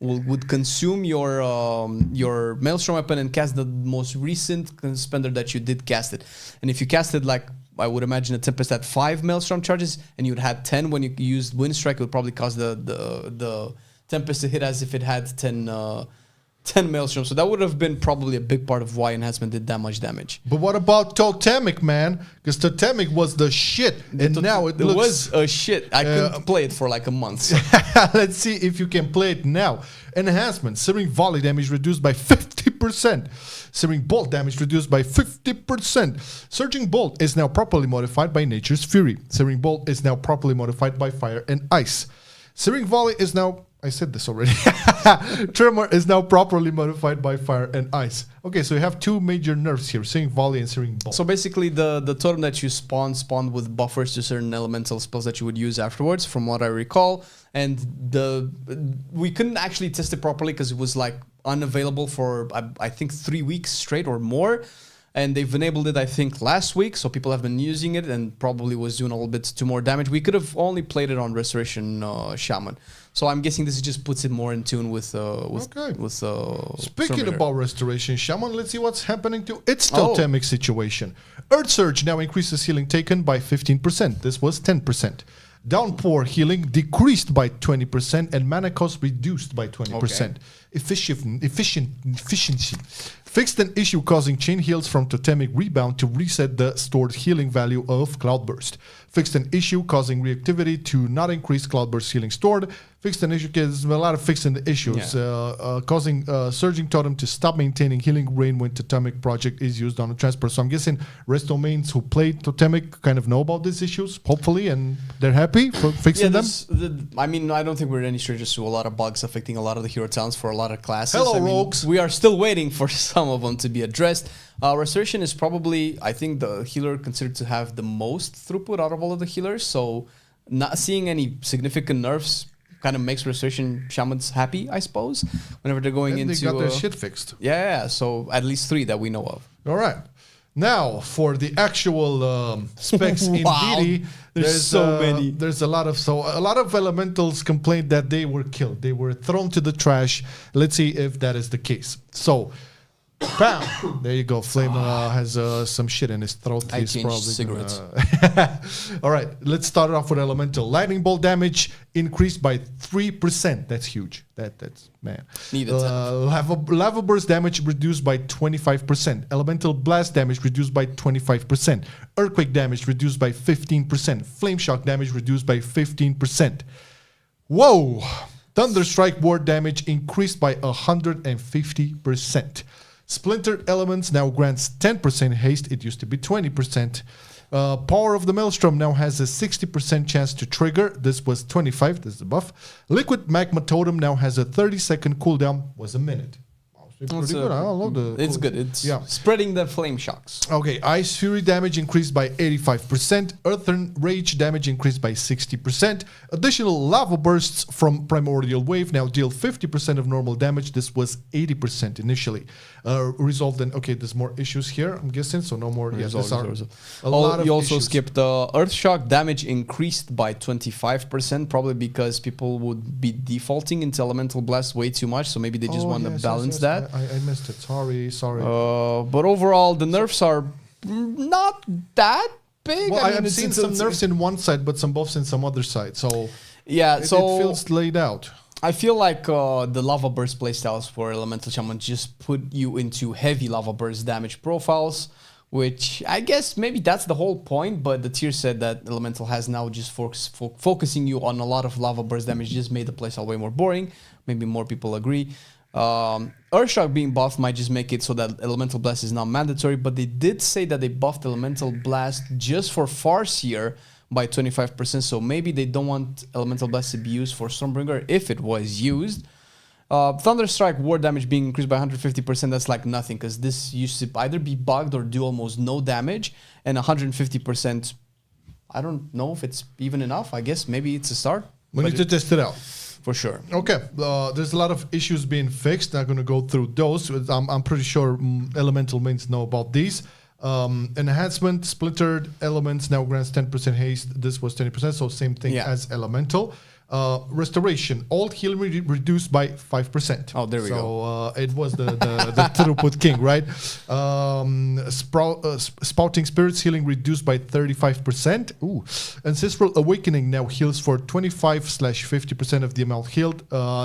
would consume your Maelstrom weapon and cast the most recent spender that you did cast it. And if you cast it like, I would imagine a Tempest had 5 Maelstrom charges, and you'd had 10 when you used Wind Strike, it would probably cause the Tempest to hit as if it had 10 Maelstrom. So that would have been probably a big part of why Enhancement did that much damage. But what about Totemic, man? Because Totemic was the shit, and now it looks... was a shit. I couldn't play it for like a month. So. Let's see if you can play it now. Enhancement, Searing Volley damage reduced by 50%. Searing Bolt damage reduced by 50%. Surging Bolt is now properly modified by Nature's Fury. Searing Bolt is now properly modified by Fire and Ice. Searing Volley is now... I said this already. Tremor is now properly modified by Fire and Ice. Okay, so you have 2 major nerfs here, Searing Volley and Searing Bolt. So basically the totem that you spawned with buffers to certain elemental spells that you would use afterwards, from what I recall. And we couldn't actually test it properly because it was like unavailable for, I think, 3 weeks straight or more. And they've enabled it, I think, last week. So people have been using it and probably was doing a little bit too more damage. We could have only played it on Restoration Shaman. So I'm guessing this just puts it more in tune with Speaking about Restoration Shaman, let's see what's happening to its totemic situation. Earth Surge now increases healing taken by 15%. This was 10%. Downpour healing decreased by 20% and mana cost reduced by 20%. Okay. Efficiency. Fixed an issue causing chain heals from totemic rebound to reset the stored healing value of Cloudburst. Fixed an issue causing reactivity to not increase Cloudburst healing stored. Fixed an issue, there's a lot of fixing the issues. Yeah. Causing Surging Totem to stop maintaining healing rain when Totemic project is used on a transport. So I'm guessing Resto mains who played Totemic kind of know about these issues, hopefully, and they're happy for fixing them. I mean, I don't think we're any strangers to a lot of bugs affecting a lot of the hero towns for a lot of classes. Hello, rogues. We are still waiting for some of them to be addressed. Restoration is probably, I think, the healer considered to have the most throughput out of all of the healers. So not seeing any significant nerfs kind of makes Restoration Shamans happy, I suppose, whenever they're going into... They got their shit fixed. Yeah, so at least 3 that we know of. All right. Now, for the actual specs in DD, there's so many. There's a lot of elementals complained that they were killed. They were thrown to the trash. Let's see if that is the case. So... Bam! There you go. Flame has some shit in his throat. He's probably cigarettes. All right, let's start off with elemental. Lightning bolt damage increased by 3%. That's huge. That's man. Lava burst damage reduced by 25%. Elemental blast damage reduced by 25%. Earthquake damage reduced by 15%. Flame shock damage reduced by 15%. Whoa! Thunderstrike ward damage increased by 150%. Splintered Elements now grants 10% haste. It used to be 20%. Power of the Maelstrom now has a 60% chance to trigger. This was 25. This is the buff. Liquid Magma Totem now has a 30-second cooldown. Was a minute. Pretty good. I love the... It's good. It's spreading the flame shocks. Okay. Ice Fury damage increased by 85%. Earthen Rage damage increased by 60%. Additional lava bursts from Primordial Wave now deal 50% of normal damage. This was 80% initially. Resolved in... Okay, there's more issues here, I'm guessing. So no more... You also skipped the Earth Shock damage increased by 25%, probably because people would be defaulting into Elemental Blast way too much. So maybe they just want to balance that. I missed it. Sorry. But overall, the nerfs are not that big. Well, I've seen some nerfs in one side, but some buffs in some other side. So yeah, it feels laid out. I feel like the Lava Burst playstyles for Elemental Shaman just put you into heavy Lava Burst damage profiles, which I guess maybe that's the whole point, but the tier said that Elemental has now just focusing you on a lot of Lava Burst damage just made the playstyle way more boring. Maybe more people agree. Earthshock being buffed might just make it so that Elemental Blast is not mandatory, but they did say that they buffed Elemental Blast just for Farseer by 25%, so maybe they don't want Elemental Blast to be used for Stormbringer if it was used. Thunderstrike ward damage being increased by 150%, that's like nothing, because this used to either be bugged or do almost no damage, and 150%, I don't know if it's even enough. I guess maybe it's a start. We need to test it out. For sure. Okay, there's a lot of issues being fixed. I'm going to go through those. I'm pretty sure elemental mains know about these. Enhancement, splittered elements now grants 10% haste. This was 20%, so same thing as elemental. Restoration, all healing reduced by 5%. Oh, there we go. So it was the throughput king, right? Spouting spirits healing reduced by 35%. Ooh. Ancestral awakening now heals for 25/50% of the amount healed.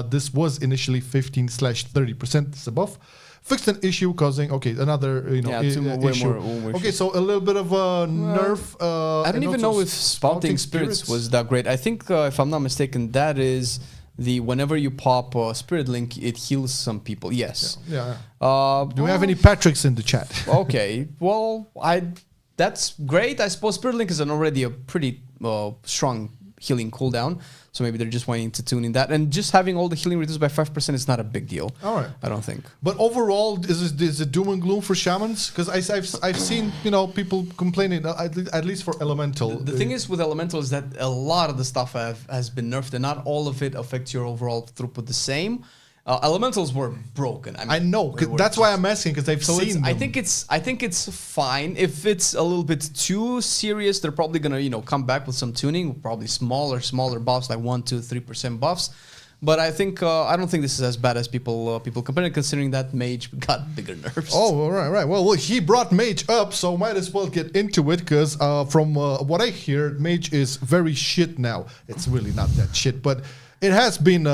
This was initially 15/30%. This above. Fixed an issue causing another issue. More okay, so a little bit of a nerf. I don't even know if spouting spirits was that great. I think if I'm not mistaken, that is the whenever you pop Spirit Link, it heals some people. Yes. Yeah. Do we have any Patricks in the chat? Okay. Well, that's great. I suppose Spirit Link is already a pretty strong healing cooldown. So maybe they're just wanting to tune in that. And just having all the healing reduced by 5% is not a big deal. All right. I don't think. But overall, is it doom and gloom for shamans? Because I've seen people complaining, at least for elemental. The thing is with elemental is that a lot of the stuff has been nerfed and not all of it affects your overall throughput the same. Elementals were broken. I know. That's why I'm asking, because I've seen them. I think it's fine. If it's a little bit too serious, they're probably gonna come back with some tuning, probably smaller buffs like 1-3% buffs. But I think I don't think this is as bad as people complain, considering that Mage got bigger nerfs. Oh, right. Well, he brought Mage up, so might as well get into it, because from what I hear, Mage is very shit now. It's really not that shit, but it has been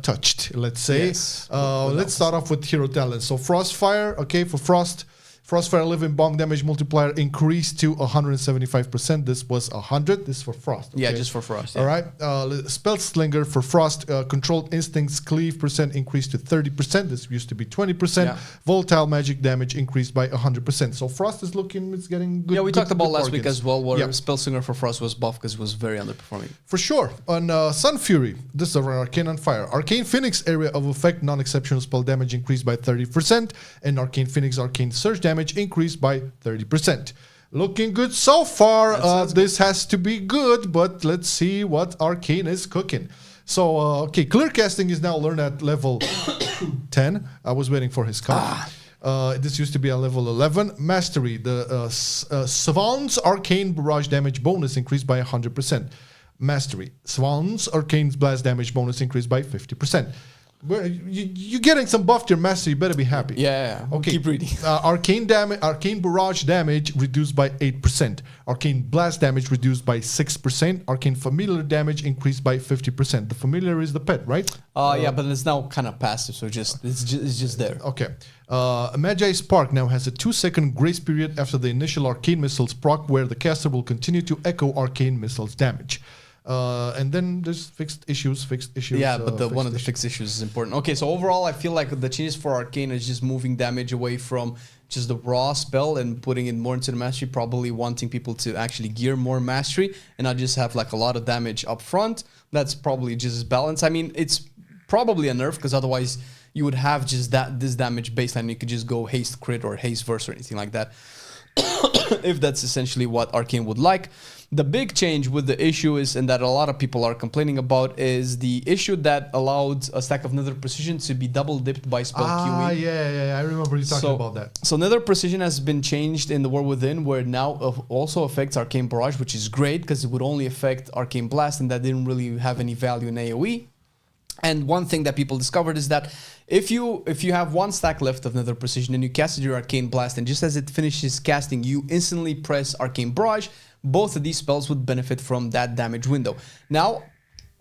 touched, let's say. Yes. Let's start off with hero talent. So Frostfire, okay, for Frostfire living bomb damage multiplier increased to 175%. This was 100. This is for Frost. Okay? Yeah, just for Frost. Yeah. All right. Spell Slinger for Frost. Controlled Instincts cleave percent increased to 30%. This used to be 20%. Yeah. Volatile magic damage increased by 100%. So Frost is it's getting good. Yeah, we talked about last week as well, where Spell Slinger for Frost was buffed because it was very underperforming. For sure. On Sun Fury, this is our Arcane on Fire. Arcane Phoenix area of effect non-exceptional spell damage increased by 30%, and Arcane Phoenix Arcane Surge damage increased by 30%. Looking good so far. This has to be good, but let's see what Arcane is cooking. So, Clear Casting is now learned at level 10. I was waiting for his cut. This used to be a level 11. Mastery, the Savant's Arcane Barrage damage bonus increased by 100%. Mastery, Savant's Arcane Blast damage bonus increased by 50%. Well, you're getting some buff to your mastery. You better be happy. Yeah. Okay. Keep reading. Arcane Barrage damage reduced by 8%. Arcane Blast damage reduced by 6%. Arcane Familiar damage increased by 50%. The Familiar is the pet, right? Yeah, but it's now kind of passive, so it's just there. Okay. Magi Spark now has a 2-second grace period after the initial Arcane Missiles proc, where the caster will continue to echo Arcane Missiles damage. And then there's fixed issues. Yeah, but one of the fixed issues is important. Okay, so overall, I feel like the changes for Arcane is just moving damage away from just the raw spell and putting it more into the mastery, probably wanting people to actually gear more mastery and not just have like a lot of damage up front. That's probably just balance. I mean, it's probably a nerf, because otherwise you would have just this damage baseline. You could just go haste crit or haste verse or anything like that. If that's essentially what Arcane would like. The big change with the issue is, and that a lot of people are complaining about, is the issue that allowed a stack of Nether Precision to be double dipped by spell queuing. Yeah, I remember you talking about that. So Nether Precision has been changed in the War Within, where it now also affects Arcane Barrage, which is great because it would only affect Arcane Blast, and that didn't really have any value in AoE. And one thing that people discovered is that if you have one stack left of Nether Precision and you casted your Arcane Blast, and just as it finishes casting, you instantly press Arcane Barrage, both of these spells would benefit from that damage window. Now,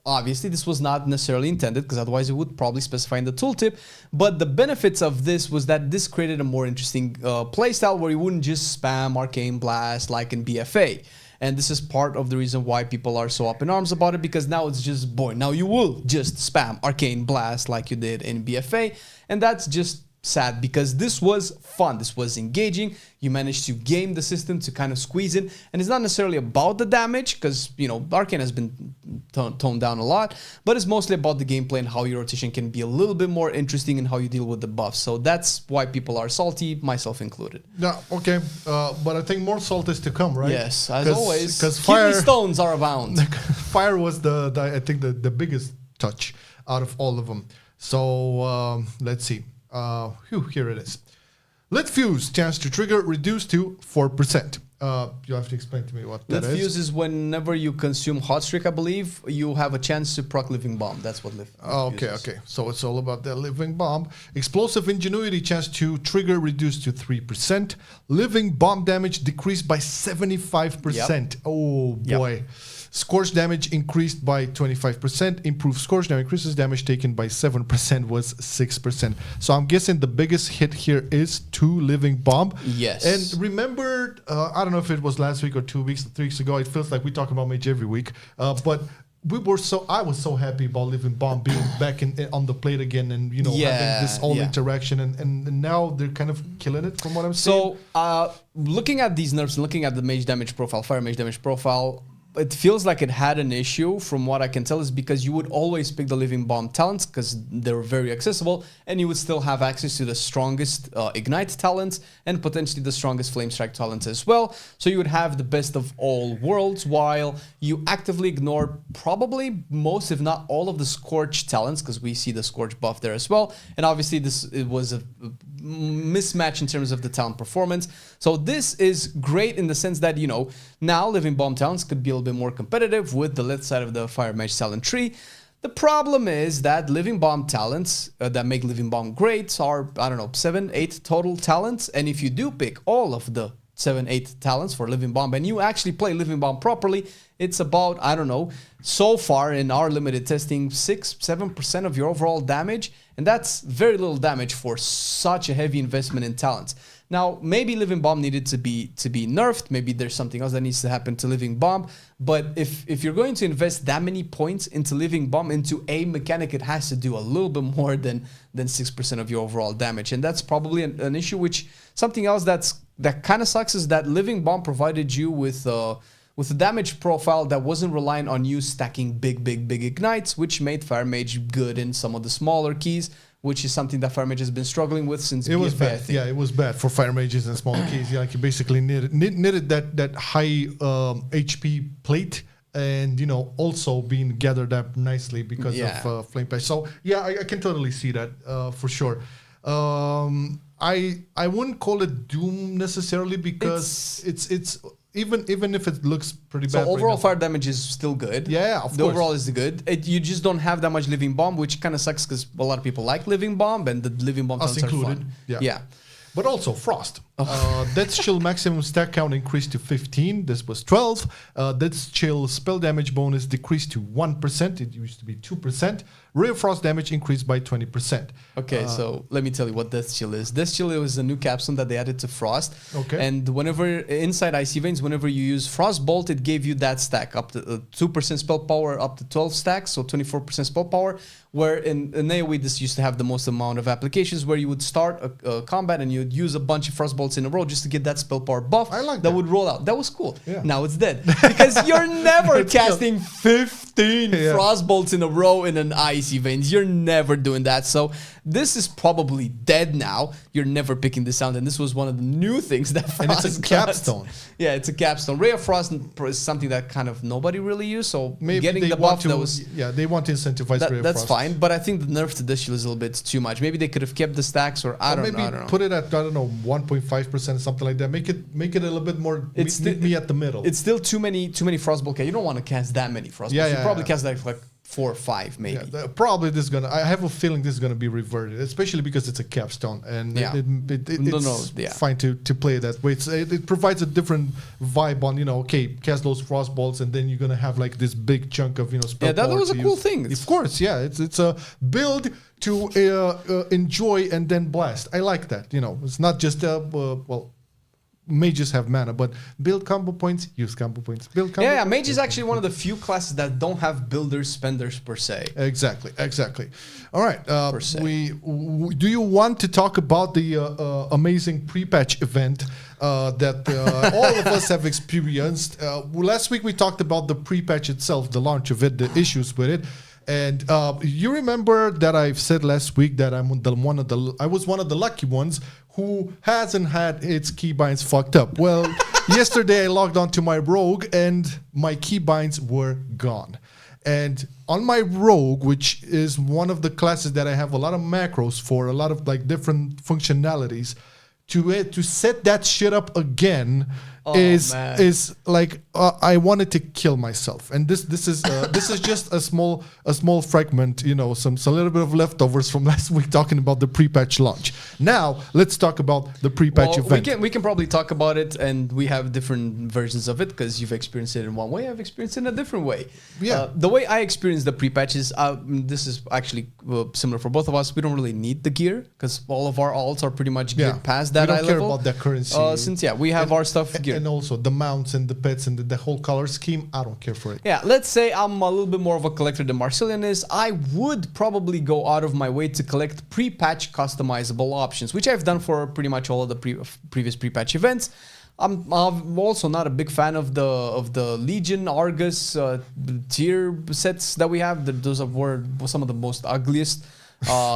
obviously, this was not necessarily intended, because otherwise it would probably specify in the tooltip, but the benefits of this was that this created a more interesting playstyle where you wouldn't just spam Arcane Blast like in BFA. And this is part of the reason why people are so up in arms about it, because now it's just, now you will just spam Arcane Blast like you did in BFA, and that's just sad, because this was fun, this was engaging. You managed to game the system to kind of squeeze in, and it's not necessarily about the damage, because Arcane has been toned down a lot, but it's mostly about the gameplay and how your rotation can be a little bit more interesting and how you deal with the buffs. So that's why people are salty, myself included. Yeah, okay, but I think more salt is to come, right? Yes, as always, because kidney stones are abound. Fire was I think the biggest touch out of all of them. So let's see. Here it is. Lit Fuse, chance to trigger reduced to 4%. You have to explain to me what that is. Lit Fuse is whenever you consume Hot Streak, I believe, you have a chance to proc Living Bomb. That's what Lit Fuse is. Okay. So it's all about that Living Bomb. Explosive Ingenuity, chance to trigger reduced to 3%. Living Bomb damage decreased by 75%. Yep. Oh boy. Yep. Scorch damage increased by 25%. Improved scorch now increases damage taken by 7% was 6%. So I'm guessing the biggest hit here is 2 Living Bomb. Yes. And remember, I don't know if it was last week or 2 weeks, 3 weeks ago. It feels like we talk about Mage every week. But I was so happy about Living Bomb being back on the plate again, and having this interaction, and now they're kind of killing it from what I'm seeing. So looking at these nerfs and looking at the mage damage profile, fire mage damage profile, it feels like it had an issue from what I can tell, is because you would always pick the Living Bomb talents because they're very accessible, and you would still have access to the strongest Ignite talents and potentially the strongest Flame Strike talents as well. So you would have the best of all worlds, while you actively ignore probably most, if not all, of the Scorch talents, because we see the Scorch buff there as well. And obviously it was a mismatch in terms of the talent performance. So this is great in the sense that, now Living Bomb talents could be a little bit more competitive with the left side of the Fire Mage talent tree. The problem is that Living Bomb talents that make Living Bomb great are, 7, 8 total talents. And if you do pick all of the 7, 8 talents for Living Bomb and you actually play Living Bomb properly, it's about, so far in our limited testing, 6-7% of your overall damage. And that's very little damage for such a heavy investment in talents. Now, maybe Living Bomb needed to be nerfed. Maybe there's something else that needs to happen to Living Bomb. But if you're going to invest that many points into Living Bomb, into a mechanic, it has to do a little bit more than 6% of your overall damage. And that's probably an issue, which something else that kind of sucks is that Living Bomb provided you with a damage profile that wasn't reliant on you stacking big ignites, which made Fire Mage good in some of the smaller keys, which is something that Fire Mage has been struggling with since it was bad. Yeah, it was bad for Fire Mages and smaller keys. Yeah, like you basically needed that high HP plate, and also being gathered up nicely because of Flame Patch. So yeah, I can totally see that for sure. I wouldn't call it doom necessarily because it's even if it looks pretty bad. So overall fire damage is still good. Yeah, of course. The overall is good. You just don't have that much Living Bomb, which kind of sucks because a lot of people like Living Bomb, and the Living Bomb talents are fun. Yeah. But also Frost. Death's Chill maximum stack count increased to 15. This was 12. Death's Chill spell damage bonus decreased to 1%. It used to be 2%. Ray of Frost damage increased by 20%. Okay, so let me tell you what Death's Chill is. Death's Chill is a new capstone that they added to Frost. Okay. And whenever inside Icy Veins, whenever you use Frost Bolt, it gave you that stack up to 2% spell power, up to 12 stacks, so 24% spell power. Where in AoE, this used to have the most amount of applications, where you would start a combat and you'd use a bunch of Frost Bolts in a row just to get that spell power buff. I like that. Would roll out. That was cool. Yeah. Now it's dead because you're never casting 15 Frost Bolts in a row in an Icy Veins. You're never doing that. So this is probably dead now. You're never picking this out, and this was one of the new things that Frost and it's a capstone. Yeah, it's a capstone. Ray of Frost is something that kind of nobody really used. So maybe getting the buff that was they want to incentivize Ray of Frost. That's fine, but I think the nerf to this shield is a little bit too much. Maybe they could have kept the stacks, or I don't know. Put it at 1.5%, something like that. Make it a little bit more. Meet me at the middle. It's still too many Frostbolt. You don't want to cast that many Frostbolts. You probably cast like 4 or 5 maybe. Yeah, probably this is gonna. I have a feeling this is gonna be reverted, especially because it's a capstone, and it's fine to play that way. It provides a different vibe on cast those Frostbolts, and then you're gonna have like this big chunk of spell. Yeah, that was a cool thing. Of course, yeah, it's a build to enjoy and then blast. I like that. It's not just mages have mana, but build combo points, use combo points. Build combo points. Mage is actually one of the few classes that don't have builders, spenders per se. Exactly. All right. Do you want to talk about the amazing pre-patch event that all of us have experienced? Last week we talked about the pre-patch itself, the launch of it, the issues with it. And you remember that I've said last week that I was one of the lucky ones who hasn't had its keybinds fucked up. Well, yesterday I logged onto my rogue and my keybinds were gone. And on my rogue, which is one of the classes that I have a lot of macros for, a lot of like different functionalities, to set that shit up again is like I wanted to kill myself. And this is just a small fragment, you know, some little bit of leftovers from last week talking about the pre-patch launch. Now let's talk about the pre-patch event. We can probably talk about it, and we have different versions of it because you've experienced it in one way, I've experienced it in a different way. Yeah, the way I experienced the pre-patch is this is actually similar for both of us. We don't really need the gear because all of our alts are pretty much geared past that eye level. We don't care about that currency. Since we have our stuff geared. And also the mounts and the pets and the whole color scheme, I don't care for it. Yeah, let's say I'm a little bit more of a collector than Marcelian is. I would probably go out of my way to collect pre-patch customizable options, which I've done for pretty much all of the previous pre-patch events. I'm also not a big fan of the Legion, Argus tier sets that we have. Those were some of the most ugliest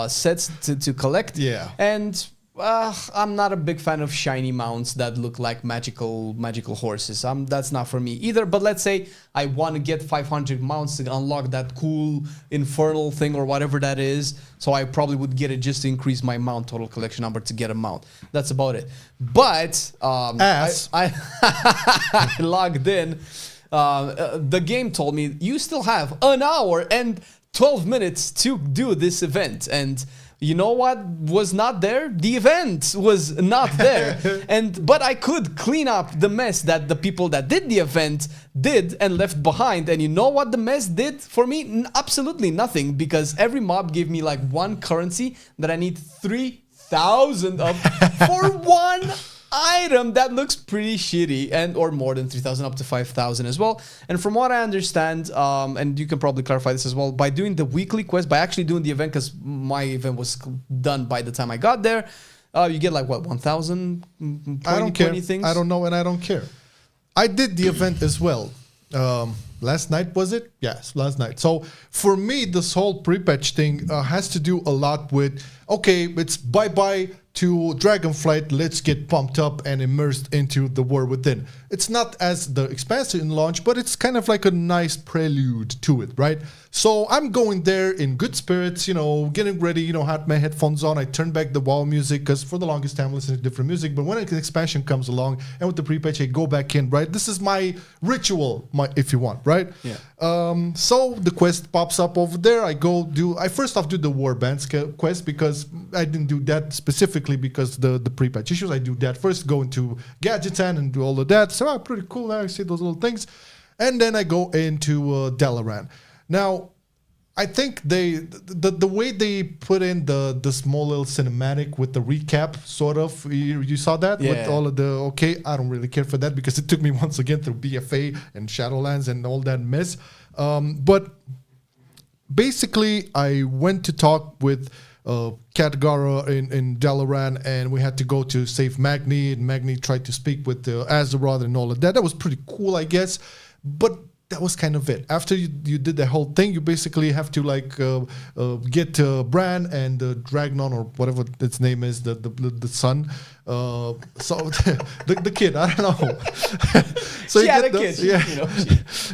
sets to collect. Yeah. And I'm not a big fan of shiny mounts that look like magical horses. That's not for me either. But let's say I want to get 500 mounts to unlock that cool infernal thing or whatever that is. So I probably would get it just to increase my mount total collection number to get a mount. That's about it. But I logged in. The game told me you still have an hour and 12 minutes to do this event. And you know what was not there? The event was not there. But I could clean up the mess that the people that did the event did and left behind. And you know what the mess did for me? Absolutely nothing, because every mob gave me like one currency that I need 3,000 of for one item that looks pretty shitty, or more than 3,000 up to 5,000 as well. And from what I understand, and you can probably clarify this as well, by doing the weekly quest, by actually doing the event, because my event was done by the time I got there, you get like what, 1,000 20 things? I don't know, and I don't care. I did the event as well. Last night, was it? Yes, last night. So for me, this whole pre-patch thing has to do a lot with, okay, it's bye-bye to Dragonflight, let's get pumped up and immersed into the war within. It's not as the expansion launch, but it's kind of like a nice prelude to it, right? So I'm going there in good spirits, you know, getting ready, you know, had my headphones on. I turned back the WoW music because for the longest time I listened to different music. But when an expansion comes along and with the pre-patch, I go back in, right? This is my ritual, if you want, right? Yeah. So the quest pops up over there. I first off do the Warbands quest because I didn't do that specifically because the pre-patch issues. I do that first, go into Gadgetan and do all of that. So pretty cool. I see those little things. And then I go into Dalaran. Now, I think the way they put in the small little cinematic with the recap, sort of, you saw that? Yeah. With all of I don't really care for that because it took me once again through BFA and Shadowlands and all that mess. But basically, I went to talk with Khadgara in Dalaran, and we had to go to save Magni, and Magni tried to speak with Azeroth and all of that. That was pretty cool, I guess. But that was kind of it. After you did the whole thing, you basically have to like get Bran and Dragnon or whatever its name is, the son. So the kid, I don't know. So you get those, kid, yeah, you know,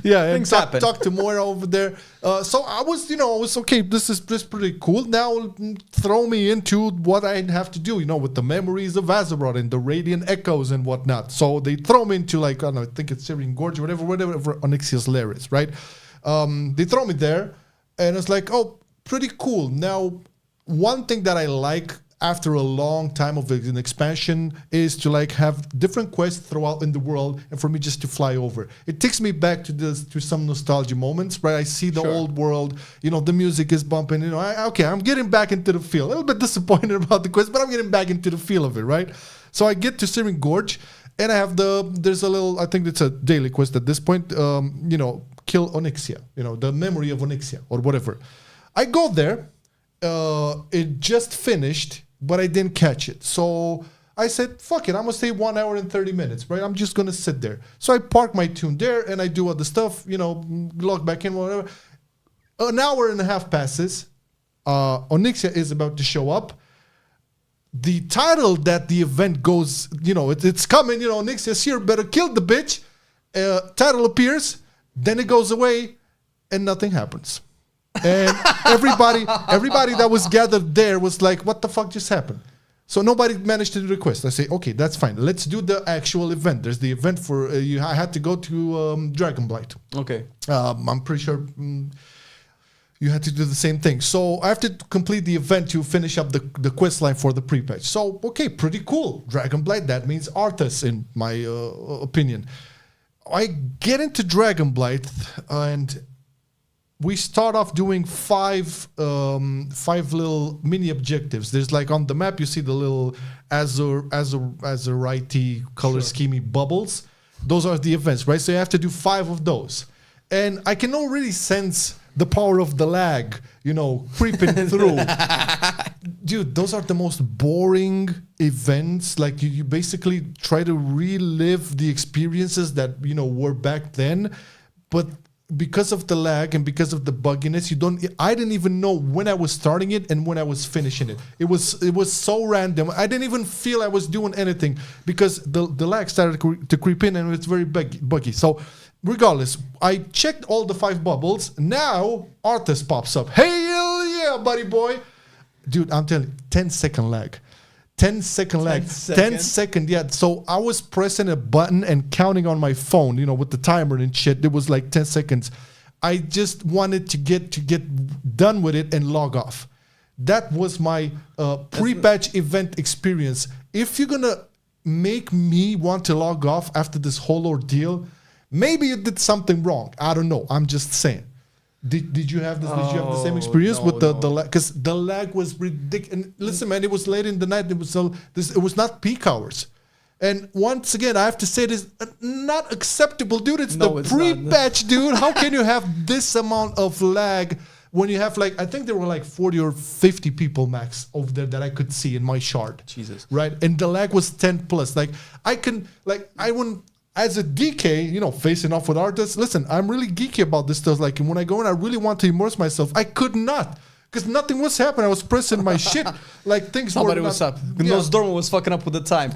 yeah, things and happen. Talk to Moira over there. So I was okay. This is pretty cool. Now throw me into what I have to do, you know, with the memories of Azeroth and the Radiant Echoes and whatnot. So they throw me into like, I don't know, I think it's Syrian Gorge or whatever Onyxia's lair is, right? They throw me there, and it's like, oh, pretty cool. Now, one thing that I like after a long time of an expansion is to like have different quests throughout in the world, and for me just to fly over. It takes me back to some nostalgia moments, right? I see the old world, you know, the music is bumping, you know, I'm getting back into the feel. A little bit disappointed about the quest, but I'm getting back into the feel of it, right? So I get to Syrian Gorge, and I have there's a little, I think it's a daily quest at this point, you know, kill Onyxia, you know, the memory of Onyxia or whatever. I go there, it just finished, but I didn't catch it. So I said, fuck it, I'm gonna stay 1 hour and 30 minutes, right? I'm just gonna sit there. So I park my tune there and I do other stuff, you know, log back in, whatever. An hour and a half passes. Onyxia is about to show up. The title that the event goes, you know, it's coming, you know, Onyxia's here, better kill the bitch. Title appears, then it goes away, and nothing happens. And everybody that was gathered there was like, what the fuck just happened? So nobody managed to do the quest. I say, okay, that's fine. Let's do the actual event. There's the event for I had to go to Dragonblight. Okay. I'm pretty sure you had to do the same thing. So I have to complete the event to finish up the quest line for the Prepatch. So, okay, pretty cool. Dragonblight, that means Arthas in my opinion. I get into Dragonblight and we start off doing five little mini objectives. There's like on the map, you see the little azurite color schemey bubbles. Those are the events, right? So you have to do 5 of those. And I can already sense the power of the lag, creeping through. Dude, those are the most boring events. Like you basically try to relive the experiences that, were back then. But because of the lag and because of the bugginess, I didn't even know when I was starting it and when I was finishing it. It was so random. I didn't even feel I was doing anything because the lag started to creep in and it's very buggy. So regardless, I checked all the 5 bubbles. Now Arthas pops up. Hey, hell yeah, buddy boy. Dude, I'm telling you, 10-second lag. 10-second lag. 10 second, yeah. So I was pressing a button and counting on my phone, with the timer and shit. It was like 10 seconds. I just wanted to get done with it and log off. That was my pre-patch event experience. If you're gonna make me want to log off after this whole ordeal, maybe you did something wrong. I don't know. I'm just saying. Did you have this? Did you have the same experience with the lag? Because the lag was ridiculous. And listen, man, it was late in the night. It was not peak hours. And once again, I have to say this: not acceptable, dude. It's the pre-patch, dude. How can you have this amount of lag when you have I think there were like 40 or 50 people max over there that I could see in my shard. Jesus. Right, and the lag was 10 plus. I wouldn't. As a DK, facing off with Arthas, listen, I'm really geeky about this stuff. Like, when I go in, I really want to immerse myself. I could not, because nothing was happening. I was pressing my shit. Things were Nobody was up. No, Storm was fucking up with the time.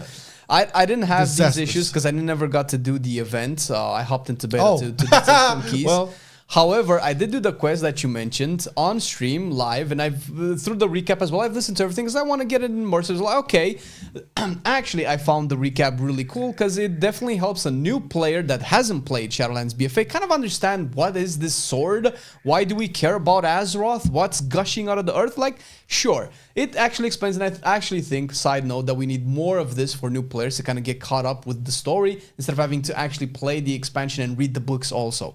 I didn't have these issues because I never got to do the event. I hopped into beta to take some keys. Well, however, I did do the quest that you mentioned on stream live, and I've through the recap as well. I've listened to everything because I want to get it immersive. Okay, actually, I found the recap really cool because it definitely helps a new player that hasn't played Shadowlands BFA kind of understand what is this sword, why do we care about Azeroth, what's gushing out of the earth. Sure, it actually explains, and I actually think, side note, that we need more of this for new players to kind of get caught up with the story instead of having to actually play the expansion and read the books also.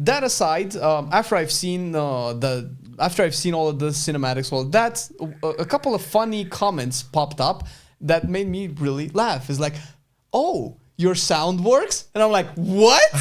That aside, after I've seen all of the cinematics, that's a couple of funny comments popped up that made me really laugh. It's like, oh, your sound works? And I'm like, what?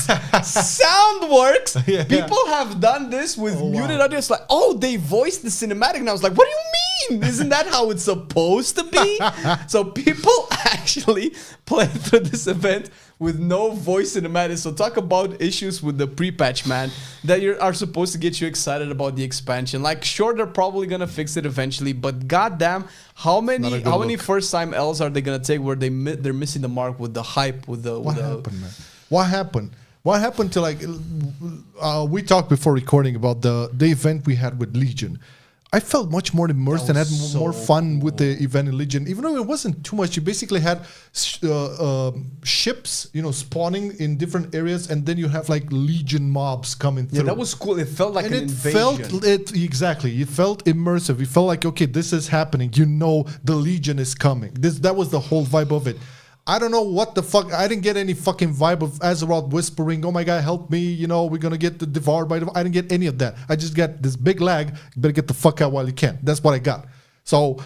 Sound works? Yeah. People have done this with muted audio. It's like, oh, they voiced the cinematic. And I was like, what do you mean? Isn't that how it's supposed to be? So people actually played through this event with no voice cinematics. So talk about issues with the pre-patch, man, that are supposed to get you excited about the expansion. Sure, they're probably gonna fix it eventually, but goddamn, how many first-time L's are they gonna take where they're missing the mark with the hype? What happened, man? What happened? What happened to we talked before recording about the event we had with Legion. I felt much more immersed and had more fun with the event in Legion, even though it wasn't too much. You basically had ships, spawning in different areas, and then you have Legion mobs coming through. Yeah, that was cool. It felt like an invasion. Exactly. It felt immersive. It felt like, okay, this is happening. The Legion is coming. That was the whole vibe of it. I don't know what the fuck. I didn't get any fucking vibe of Azeroth whispering, oh my god, help me, we're gonna get devoured by I didn't get any of that. I just got this big lag. You better get the fuck out while you can. That's what I got. So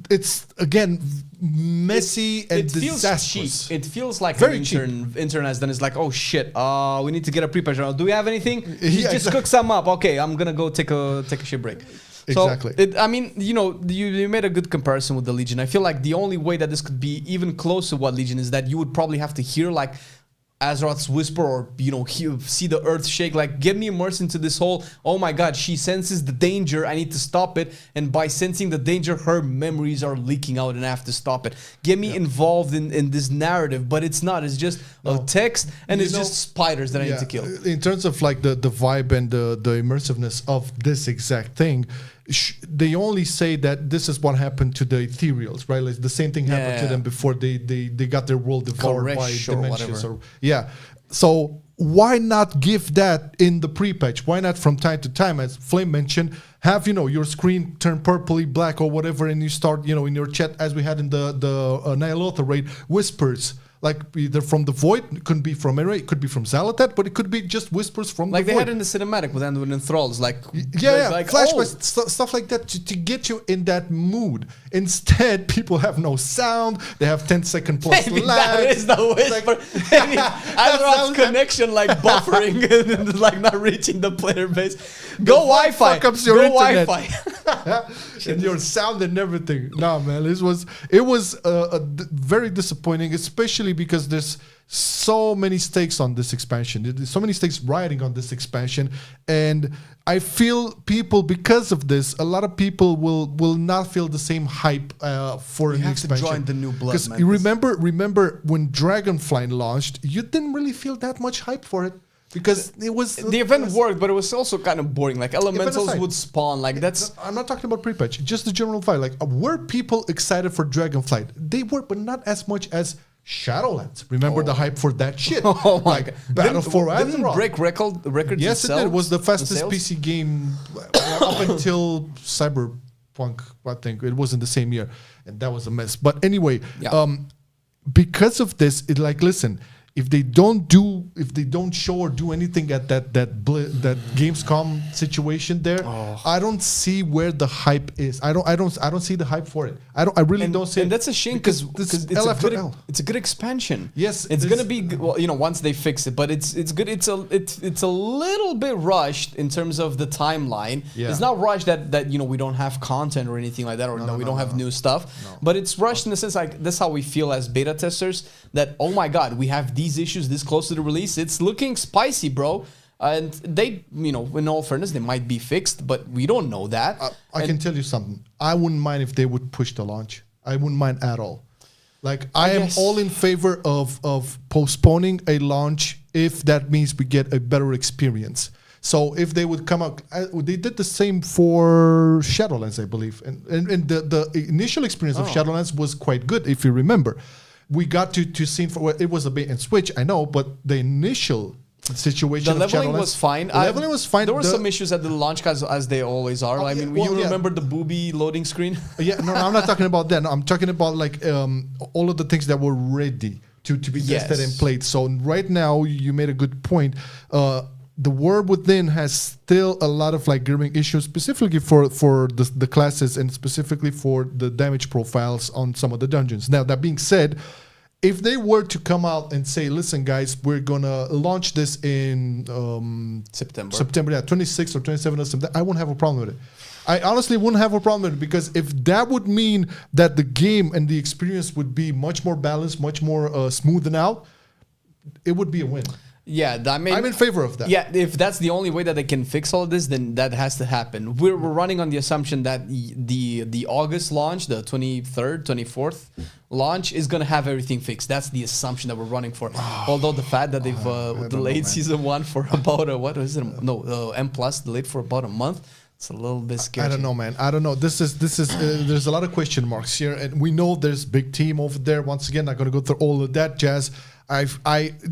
it's, again, messy and disastrous. Feels cheap. It feels like very an intern has done. It's like, oh shit, we need to get a pre-patch. Do we have anything? Just cook some up. Okay, I'm gonna go take a shit break. Exactly. You made a good comparison with the Legion. I feel like the only way that this could be even close to what Legion is that you would probably have to hear Azeroth's whisper, or see the earth shake. Like, get me immersed into this whole, oh my god, she senses the danger, I need to stop it, and by sensing the danger, her memories are leaking out and I have to stop it. Get me involved in this narrative, but it's not. It's just a text, and it's just spiders that I need to kill. In terms of like the vibe and the immersiveness of this exact thing, they only say that this is what happened to the ethereals, right? Like the same thing happened to them before they got their world devoured by dimensions. So why not give that in the pre-patch? Why not from time to time, as Flame mentioned, have your screen turn purpley black or whatever, and you start in your chat, as we had in the Ny'alotha raid, whispers. Like either from the Void, it couldn't be from Array, it could be from Zal'atath, but it could be just whispers from the Void. Like they had in the cinematic with Anduin and Thralls, like flashbacks, stuff like that to get you in that mood. Instead, people have no sound. They have 10-second plus lag. That is the whisper. Azeroth's connection like buffering and like not reaching the player base. Go Wi-Fi. Fuck ups your internet. And your sound and everything. Nah, man, it was very disappointing, especially because there's so many stakes on this expansion. There's so many stakes riding on this expansion, and I feel people, because of this, a lot of people will not feel the same hype for an expansion. You have to join the new blood, because you remember when Dragonfly launched, you didn't really feel that much hype for it. Because it was the event worked, but it was also kind of boring. Like elementals would spawn. Like that's. I'm not talking about pre-patch. Just the general vibe. Like, were people excited for Dragonflight? They were, but not as much as Shadowlands. Remember the hype for that shit? Oh my god! Battle for Azeroth didn't break records. Yes, it did. It was the fastest PC game up until Cyberpunk. I think it was in the same year, and that was a mess. But anyway, because of this, listen. If they don't show or do anything at that Gamescom situation there, I don't see where the hype is. I don't see the hype for it. I really don't see. And that's a shame because it's a good expansion. Yes, it's gonna be once they fix it. But it's good. It's a little bit rushed in terms of the timeline. Yeah. It's not rushed that we don't have content or anything like that, or we don't have new stuff. No. But it's rushed in the sense like that's how we feel as beta testers. That oh my god, we have these issues this close to the release. It's looking spicy, bro. And they, in all fairness, they might be fixed, but we don't know that. I can tell you something. I wouldn't mind if they would push the launch. I wouldn't mind at all. Like, I am all in favor of postponing a launch if that means we get a better experience. So if they would come out, they did the same for Shadowlands, I believe. And the initial experience of Shadowlands was quite good, if you remember. We got to see it was a bait and switch, I know, but the initial situation. The leveling was fine. Leveling was fine. There were some issues at the launch, as they always are. Remember the booby loading screen? No, I'm not talking about that. No, I'm talking about like all of the things that were ready to be tested and played. So right now, you made a good point. The World Within has still a lot of like grooming issues, specifically for the classes and specifically for the damage profiles on some of the dungeons. Now, that being said, if they were to come out and say, listen, guys, we're going to launch this in September, 26th or 27th or something, I wouldn't have a problem with it. I honestly wouldn't have a problem with it, because if that would mean that the game and the experience would be much more balanced, much more smoothened out, it would be a win. Yeah, I'm in favor of that. Yeah, if that's the only way that they can fix all of this, then that has to happen. We're running on the assumption that the August launch, the 23rd, 24th launch, is going to have everything fixed. That's the assumption that we're running for. Although the fact that they've delayed Season 1 for about M Plus delayed for about a month, it's a little bit scary. I don't know, man. I don't know. This is there's a lot of question marks here, and we know there's big team over there. Once again, not going to go through all of that jazz.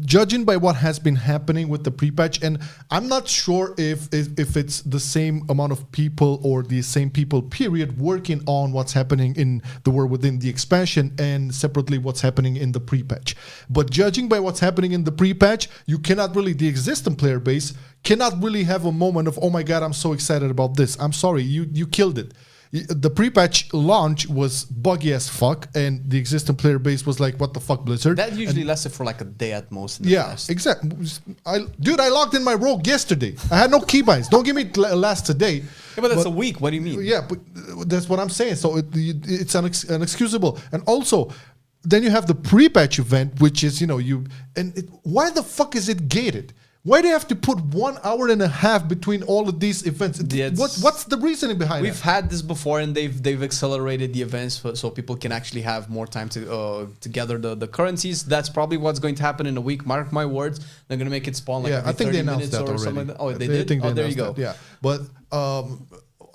Judging by what has been happening with the pre-patch, and I'm not sure if it's the same amount of people or the same people, period, working on what's happening in the World Within the expansion and separately what's happening in the pre-patch. But judging by what's happening in the pre-patch, you cannot really, the existing player base cannot really have a moment of, oh my god, I'm so excited about this. I'm sorry, you killed it. The pre-patch launch was buggy as fuck, and the existing player base was like, what the fuck, Blizzard? That usually lasted for like a day at most. Exactly. I logged in my rogue yesterday. I had no keybinds. Don't give me last today. Yeah, but that's a week. What do you mean? Yeah, but that's what I'm saying. So it's inexcusable. And also, then you have the pre-patch event, which is, why the fuck is it gated? Why do you have to put 1 hour and a half between all of these events? What's the reasoning behind it? We've had this before, and they've accelerated the events so people can actually have more time to gather the currencies. That's probably what's going to happen in a week. Mark my words. They're going to make it spawn like every 30 minutes or already. something like that. Oh, they did? Oh, there you go. That, yeah. But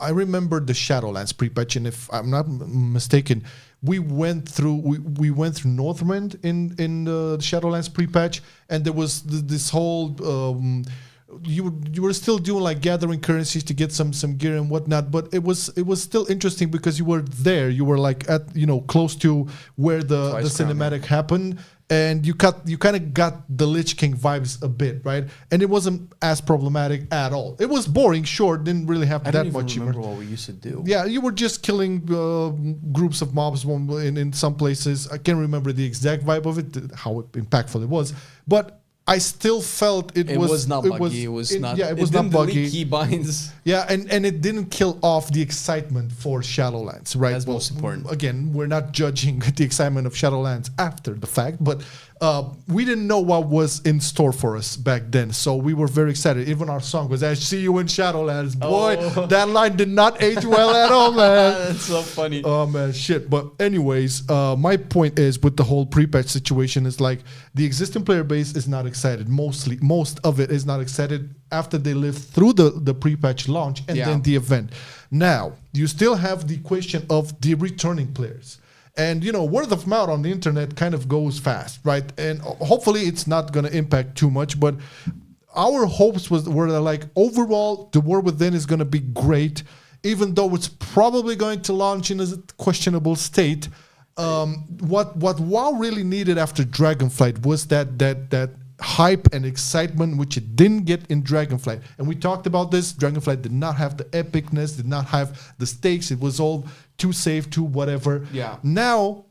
I remember the Shadowlands pre-patch, and if I'm not mistaken, we went through Northrend in the Shadowlands pre-patch, and there was this whole you were still doing like gathering currencies to get some gear and whatnot, but it was still interesting because you were there, you were like at close to where the cinematic happened. And you kind of got the Lich King vibes a bit, right? And it wasn't as problematic at all. It was boring, sure, didn't really have that much. I remember what we used to do. Yeah, you were just killing groups of mobs in some places. I can't remember the exact vibe of it, how impactful it was, but I still felt it was not buggy. It was not buggy. Keybinds. Yeah, and it didn't kill off the excitement for Shadowlands, right? That's most important. Again, we're not judging the excitement of Shadowlands after the fact, but we didn't know what was in store for us back then, so we were very excited. Even our song was "I see you in Shadowlands." Boy, that line did not age well at all, man. That's so funny. Oh man, shit. But anyways, my point is with the whole pre-patch situation is like the existing player base is not excited. Most of it is not excited after they live through the pre-patch launch and then the event. Now you still have the question of the returning players. And, word of mouth on the internet kind of goes fast, right? And hopefully it's not going to impact too much. But our hopes were that, like, overall, the War Within is going to be great, even though it's probably going to launch in a questionable state. What WoW really needed after Dragonflight was that hype and excitement, which it didn't get in Dragonflight. And we talked about this. Dragonflight did not have the epicness, did not have the stakes. It was all too safe, too whatever. Yeah. Now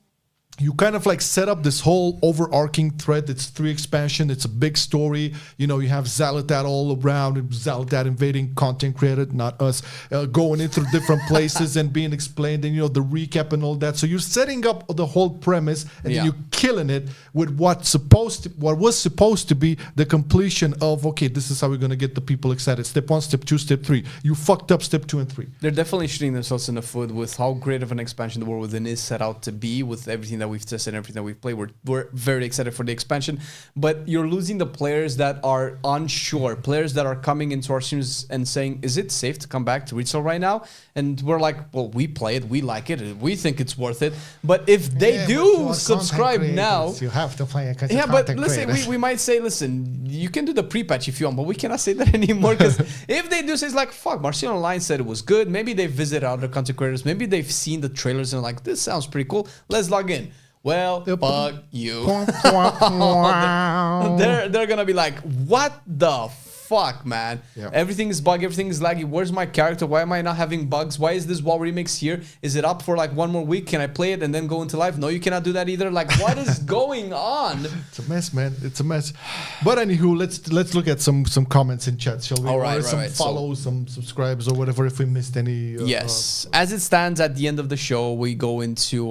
you kind of like set up this whole overarching thread. It's 3 expansion. It's a big story. You have Zal'atath all around. Zal'atath invading content creator, not us, going into different places and being explained, and the recap and all that. So you're setting up the whole premise, and then you're killing it with what was supposed to be the completion of, okay, this is how we're gonna get the people excited. Step 1, step 2, step 3. You fucked up step 2 and 3. They're definitely shooting themselves in the foot with how great of an expansion the War Within is set out to be, with everything that we've tested, everything that we've played. We're very excited for the expansion, but you're losing the players that are unsure, players that are coming into our streams and saying, is it safe to come back to Retail right now? And we're like, well, we play it, we like it, we think it's worth it. But if they do subscribe now, you have to play it. Yeah, but listen, we might say, listen, you can do the pre-patch if you want, but we cannot say that anymore, because if they do say, it's like, fuck, Marcelian&Flame said it was good, maybe they've visited other content creators, maybe they've seen the trailers and like, this sounds pretty cool, let's log in. Well, fuck you. They're gonna be like, what the fuck, man? Yeah. Everything is buggy, everything is laggy. Where's my character? Why am I not having bugs? Why is this WoW remix here? Is it up for like 1 more week? Can I play it and then go into live? No, you cannot do that either. Like, what is going on? It's a mess, man. It's a mess. But anywho, let's look at some comments in chat, shall we? All right, some follows, some subscribes, or whatever. If we missed any. Yes. As it stands, at the end of the show, we go into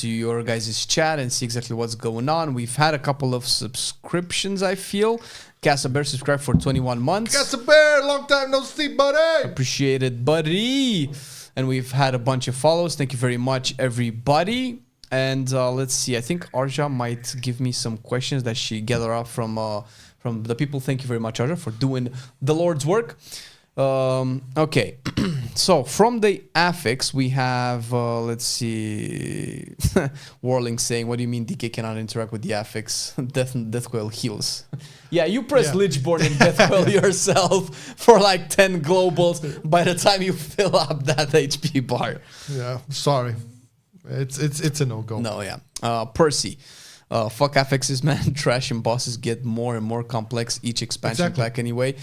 your guys' chat and see exactly what's going on. We've had a couple of subscriptions, I feel. Casa Bear subscribed for 21 months. Casa Bear, long time no see, buddy. Appreciate it, buddy. And we've had a bunch of follows. Thank you very much, everybody. And let's see. I think Arja might give me some questions that she gathered up from the people. Thank you very much, Arja, for doing the Lord's work. Okay. So from the affix, we have, let's see, Warling saying, what do you mean DK cannot interact with the affix? Death Coil heals. Yeah, you press Lichborn and Death Coil yourself for like 10 globals by the time you fill up that HP bar. Yeah, sorry. It's a no-go. No, yeah. Percy. Fuck affixes, man. Trash and bosses get more and more complex each expansion pack anyway.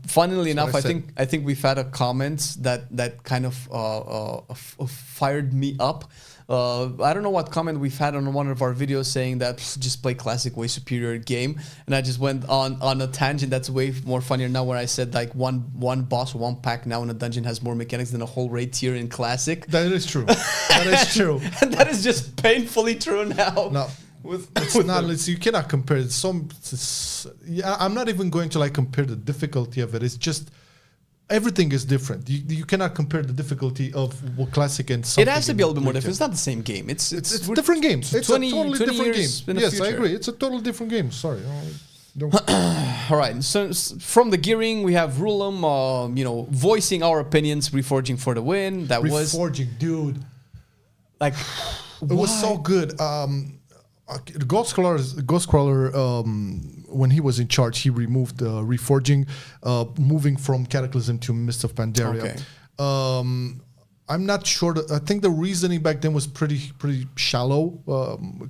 Funnily enough, I think we've had a comment that kind of fired me up. I don't know what comment we've had on one of our videos saying that just play classic, way superior game, and I just went on a tangent that's way more funnier now, where I said like one boss or one pack now in a dungeon has more mechanics than a whole raid tier in classic. That is true. That is true. And that is just painfully true now. No. You cannot compare it. I'm not even going to like compare the difficulty of it. It's just everything is different. You cannot compare the difficulty of classic and something. It has to be a little bit more different. It's not the same game. It's different games. It's 20, a totally 20 different game. Yes, I agree. It's a totally different game. Sorry. All right. So from the gearing, we have Rulum, voicing our opinions, reforging for the win. That was reforging, dude. Like, it was so good. Ghostcrawler, when he was in charge, he removed reforging, moving from Cataclysm to Mist of Pandaria. Okay. I'm not sure. I think the reasoning back then was pretty shallow.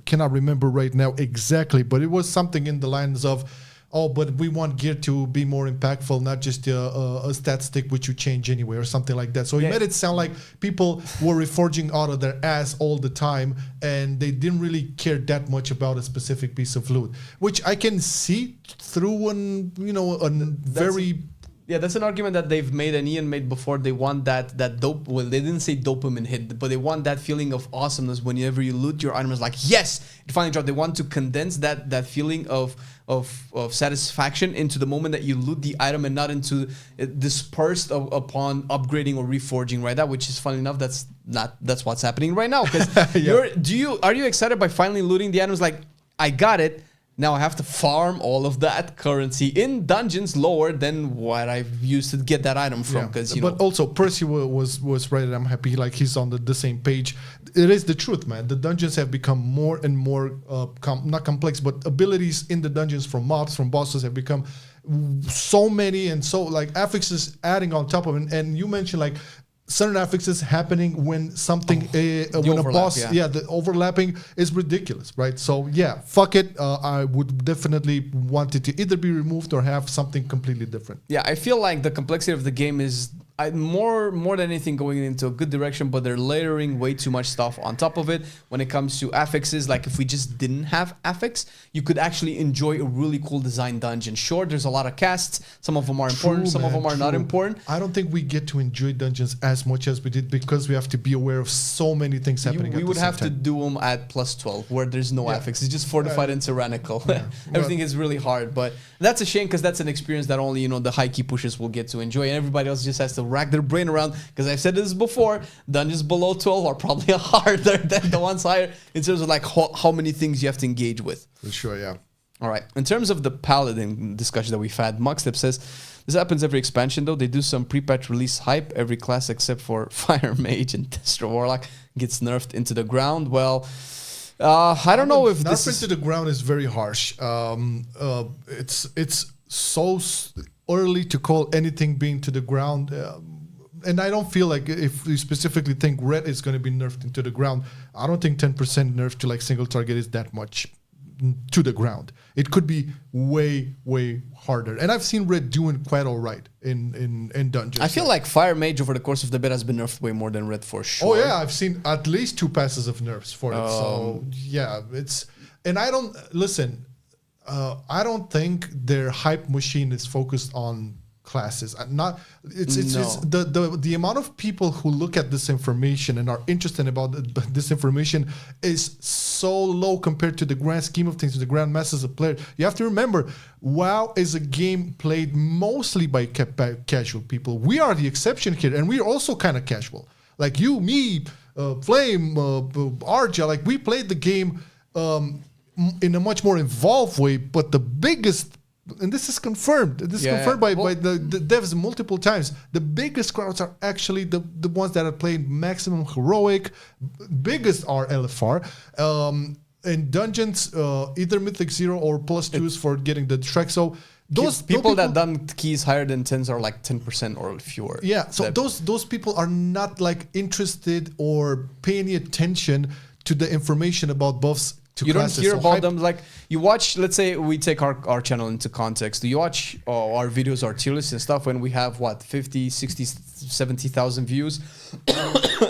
Cannot remember right now exactly, but it was something in the lines of, but we want gear to be more impactful, not just a stat stick which you change anyway or something like that. So he made it sound like people were reforging out of their ass all the time, and they didn't really care that much about a specific piece of loot, which I can see through that's an argument that they've made and Ian made before. They want that dope. Well, they didn't say dopamine hit, but they want that feeling of awesomeness whenever you loot your item. Is like, yes, it finally dropped. They want to condense that feeling of satisfaction into the moment that you loot the item, and not into dispersed upon upgrading or reforging right now. Which is funny enough, that's what's happening right now. Because are you excited by finally looting the items? Like, I got it. Now I have to farm all of that currency in dungeons lower than what I used to get that item from. But also Percy was right, and I'm happy like he's on the same page. It is the truth, man. The dungeons have become more and more not complex, but abilities in the dungeons from mobs, from bosses have become so many, and so like affixes adding on top of it. And you mentioned like certain affixes happening when something when a boss the overlapping is ridiculous, right? So fuck it. I would definitely want it to either be removed or have something completely different. I feel like the complexity of the game is more than anything going into a good direction, but they're layering way too much stuff on top of it. When it comes to affixes, like if we just didn't have affix, you could actually enjoy a really cool design dungeon. Sure, there's a lot of casts. Some of them are important, some of them are not important. I don't think we get to enjoy dungeons as much as we did because we have to be aware of so many things happening. We would have to do them at +12 where there's no affix. It's just fortified and tyrannical. Everything is really hard, but that's a shame because that's an experience that only the high key pushers will get to enjoy, and everybody else just has to rack their brain around, because I've said this before, dungeons below 12 are probably harder than the ones higher in terms of like how many things you have to engage with. For sure, yeah. All right. In terms of the Paladin discussion that we've had, Muckstep says, this happens every expansion though. They do some pre-patch release hype. Every class except for Fire Mage and Destro Warlock gets nerfed into the ground. Well, I don't know if this into the ground is very harsh. It's so early to call anything being to the ground. And I don't feel like if we specifically think red is going to be nerfed into the ground, I don't think 10% nerf to like single target is that much to the ground. It could be way, way harder. And I've seen red doing quite all right in dungeons. I feel like Fire Mage over the course of the beta has been nerfed way more than red for sure. Oh yeah, I've seen at least 2 passes of nerfs for it. So yeah, and I don't I don't think their hype machine is focused on classes. It's the amount of people who look at this information and are interested about this information is so low compared to the grand scheme of things, to the grand masses of players. You have to remember, WoW is a game played mostly by casual people. We are the exception here, and we're also kind of casual. Like you, me, Flame, Arja, like we played the game in a much more involved way, but the biggest, and this is confirmed. This is confirmed by the devs multiple times. The biggest crowds are actually the ones that are playing maximum heroic. Biggest are LFR. In dungeons, either Mythic 0 or +2s for getting the track. So those people that done keys higher than 10s are like 10% or fewer. Yeah. So those people are not like interested or pay any attention to the information about buffs You don't hear about them. Like you watch, let's say we take our channel into context. You watch our videos, our tier lists and stuff when we have 50, 60, 70,000 views.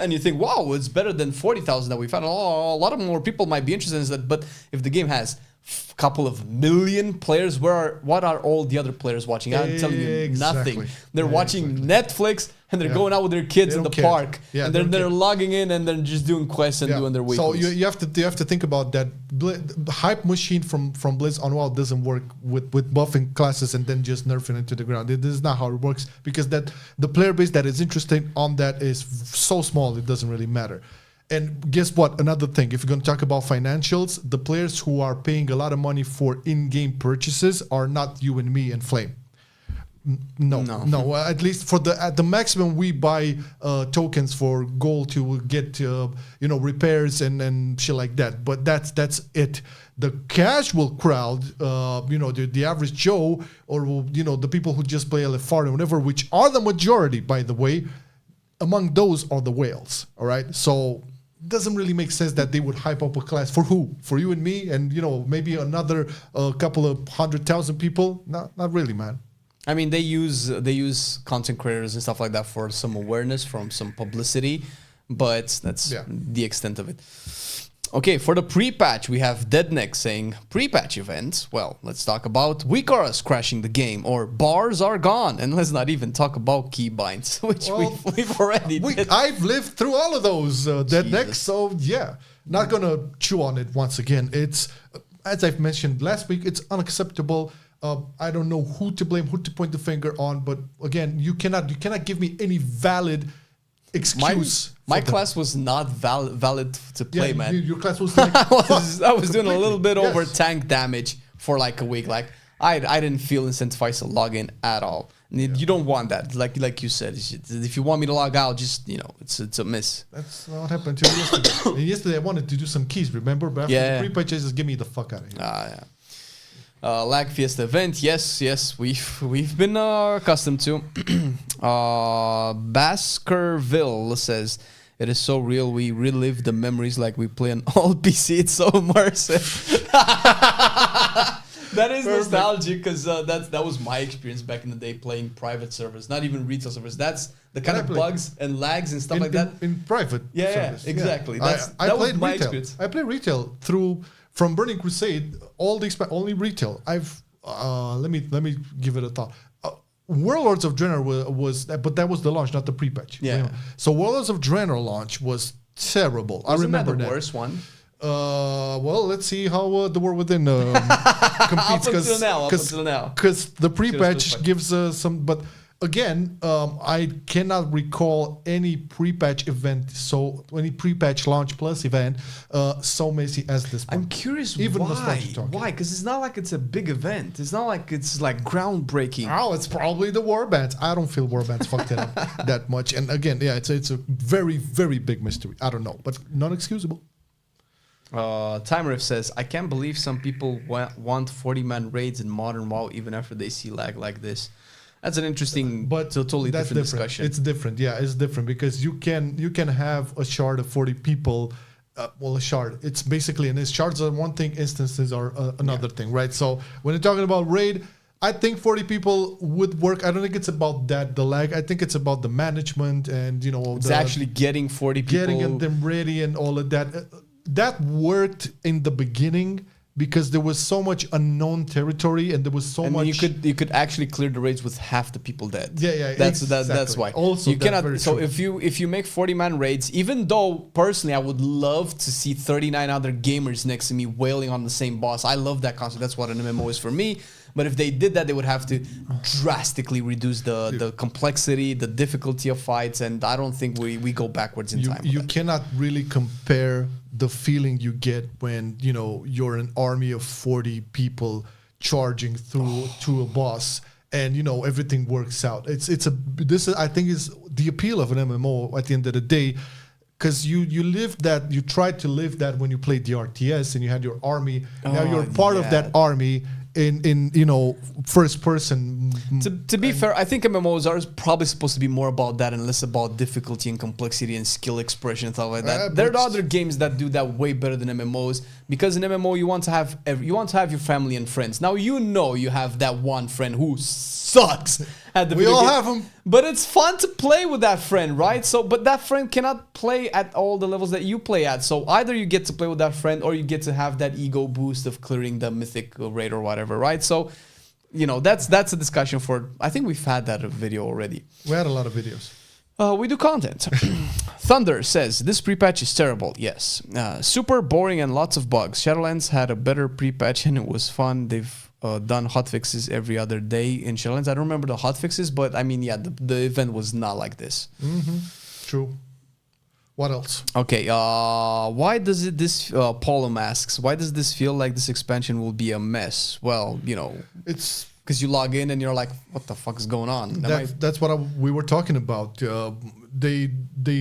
And you think, wow, it's better than 40,000 that we've had. Oh, a lot of more people might be interested in that. But if the game has a couple of million players, what are all the other players watching? I'm telling you, nothing. They're watching Netflix and they're going out with their kids in the park. And they're logging in and they're just doing quests and doing their weeklies. So you have to think about that. The hype machine from Blizz on WoW doesn't work with buffing classes and then just nerfing it to the ground. This is not how it works, because the player base that is interested on that is so small it doesn't really matter. And guess what? Another thing, if you're going to talk about financials, the players who are paying a lot of money for in-game purchases are not you and me and Flame. No. At least at the maximum, we buy tokens for gold to get repairs and shit like that. But that's it. The casual crowd, the average Joe, or the people who just play LFR and whatever, which are the majority, by the way, among those are the whales. All right, so. Doesn't really make sense that they would hype up a class for who? For you and me, and maybe another couple of 100,000 people. Not really, man. I mean, they use content creators and stuff like that for some awareness, from some publicity, but that's the extent of it. Okay, for the pre-patch, we have Deadneck saying, pre-patch events. Well, let's talk about Weekaras crashing the game, or bars are gone. And let's not even talk about keybinds, which we've already did. I've lived through all of those, Deadneck, so yeah. Not going to chew on it once again. It's, as I've mentioned last week, it's unacceptable. I don't know who to blame, who to point the finger on, but again, you cannot give me any valid excuse. My class was not valid to play, man. Your class was like, I was doing a little bit over tank damage for like a week. Like I didn't feel incentivized to log in at all. You don't want that. Like you said, if you want me to log out, just it's a miss. That's what happened to me yesterday. And yesterday I wanted to do some keys, remember? But after the pre-patches, just give me the fuck out of here. Lag Fiesta event, yes, we've been accustomed to. Baskerville says, it is so real, we relive the memories like we play on old PC. It's so immersive. That is nostalgic, because that was my experience back in the day playing private servers, not even retail servers. That's the kind of bugs and lags and stuff like that. In private servers. Exactly. Yeah. That was my experience. I played retail from Burning Crusade, only retail. Let me give it a thought. Warlords of Draenor but that was the launch, not the pre-patch. Yeah. So Warlords of Draenor launch was terrible. I remember that. Worst one. Well, let's see how the War Within competes. Up until now. Because the pre-patch gives some, but again, I cannot recall any pre-patch event, any pre-patch launch plus event so messy as this one. I'm curious why? Because it's not like it's a big event. It's not like it's like groundbreaking. Oh, it's probably the warbands. I don't feel warbands fucked it up that much. And again, it's a very, very big mystery. I don't know, but not excusable. Time Riff says, I can't believe some people want 40-man raids in modern WoW even after they see lag like this. That's an interesting, but totally different discussion. It's different. Yeah, it's different because you can have a shard of 40 people. A shard. It's basically, and shards are one thing, instances are another thing, right? So when you're talking about raid, I think 40 people would work. I don't think it's about the lag. I think it's about the management and it's actually getting 40 people, getting them ready and all of that. That worked in the beginning because there was so much unknown territory and there was so much. You could actually clear the raids with half the people dead. Yeah. That's why. Also, you cannot. So if you make 40-man raids, even though personally I would love to see 39 other gamers next to me wailing on the same boss. I love that concept. That's what an MMO is for me. But if they did that, they would have to drastically reduce the complexity, the difficulty of fights, and I don't think we go backwards in time. You cannot really compare the feeling you get when you're an army of 40 people charging through to a boss, and everything works out. I think is the appeal of an MMO at the end of the day. Because you lived that, you tried to live that when you played the RTS and you had your army. Now you're part of that army, in first person. To be fair, I think MMOs are probably supposed to be more about that and less about difficulty and complexity and skill expression and stuff like that. There are other games that do that way better than MMOs, because in MMO you want to have your family and friends. Now you have that one friend who sucks at the video game. We all have them. But it's fun to play with that friend, right? So, but that friend cannot play at all the levels that you play at. So either you get to play with that friend or you get to have that ego boost of clearing the mythic raid or whatever, right? So, that's a discussion for, I think we've had that video already. We had a lot of videos. We do content. Thunder says, this pre-patch is terrible. Yes. Super boring and lots of bugs. Shadowlands had a better pre-patch and it was fun. They've done hotfixes every other day in Shadowlands. I don't remember the hotfixes, but I mean, yeah, the event was not like this. True. What else? Okay, why does Paulo asks, why does this feel like this expansion will be a mess? Well, it's because you log in and you're like, what the fuck is going on? That's what we were talking about. They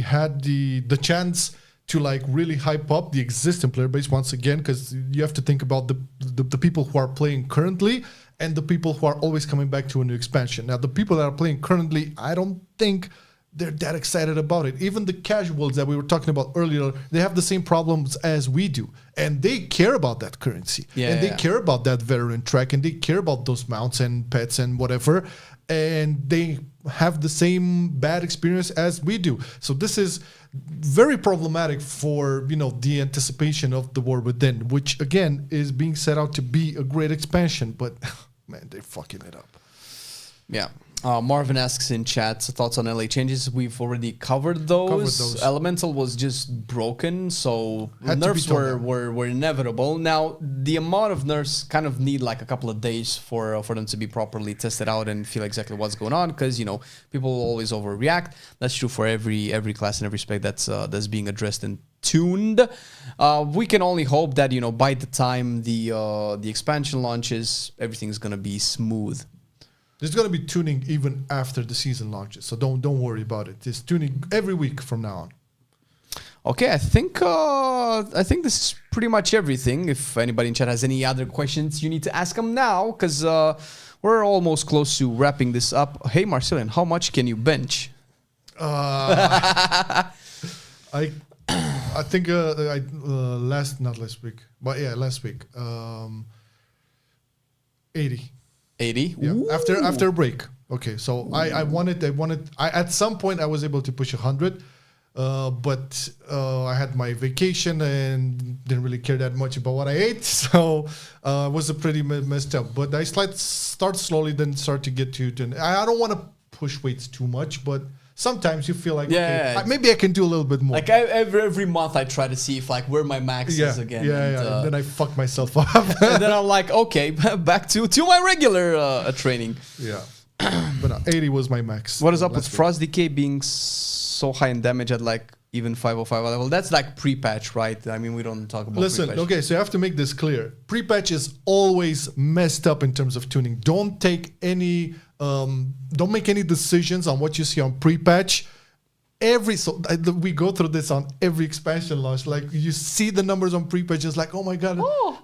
had the chance to like really hype up the existing player base once again, because you have to think about the people who are playing currently and the people who are always coming back to a new expansion. Now, the people that are playing currently, I don't think they're that excited about it. Even the casuals that we were talking about earlier, they have the same problems as we do. And they care about that currency. And they care about that veteran track. And they care about those mounts and pets and whatever. And they have the same bad experience as we do. So this is very problematic for, the anticipation of the War Within, which, again, is being set out to be a great expansion. But, man, they're fucking it up. Yeah. Marvin asks in chat, thoughts on LA changes. We've already covered those. Elemental was just broken, so nerfs were inevitable. Now, the amount of nerfs kind of need like a couple of days for them to be properly tested out and feel exactly what's going on, because people will always overreact. That's true for every class and every spec that's being addressed and tuned. We can only hope that by the time the expansion launches, everything's gonna be smooth. There's going to be tuning even after the season launches, so don't worry about it. There's tuning every week from now on. Okay, I think this is pretty much everything. If anybody in chat has any other questions, you need to ask them now, because we're almost close to wrapping this up. Hey, Marcelian, how much can you bench? I think last week, 80. 80? Yeah. After a break. Okay, so I wanted at some point I was able to push 100, but I had my vacation and didn't really care that much about what I ate, so it was a pretty messed up. But I start slowly, then start to get to I don't want to push weights too much, but sometimes you feel like, maybe I can do a little bit more. Like every month I try to see if where my max is again. And then I fuck myself up. And then I'm like, okay, back to my regular training. Yeah. But 80 was my max. What is up with Frost Decay being so high in damage at like even 505 level? That's like pre-patch, right? I mean, we don't talk about Listen, pre-patch. Okay, so you have to make this clear. Pre-patch is always messed up in terms of tuning. Don't take any... don't make any decisions on what you see on pre-patch. We go through this on every expansion launch. Like, you see the numbers on pre-patch, it's like, oh my god,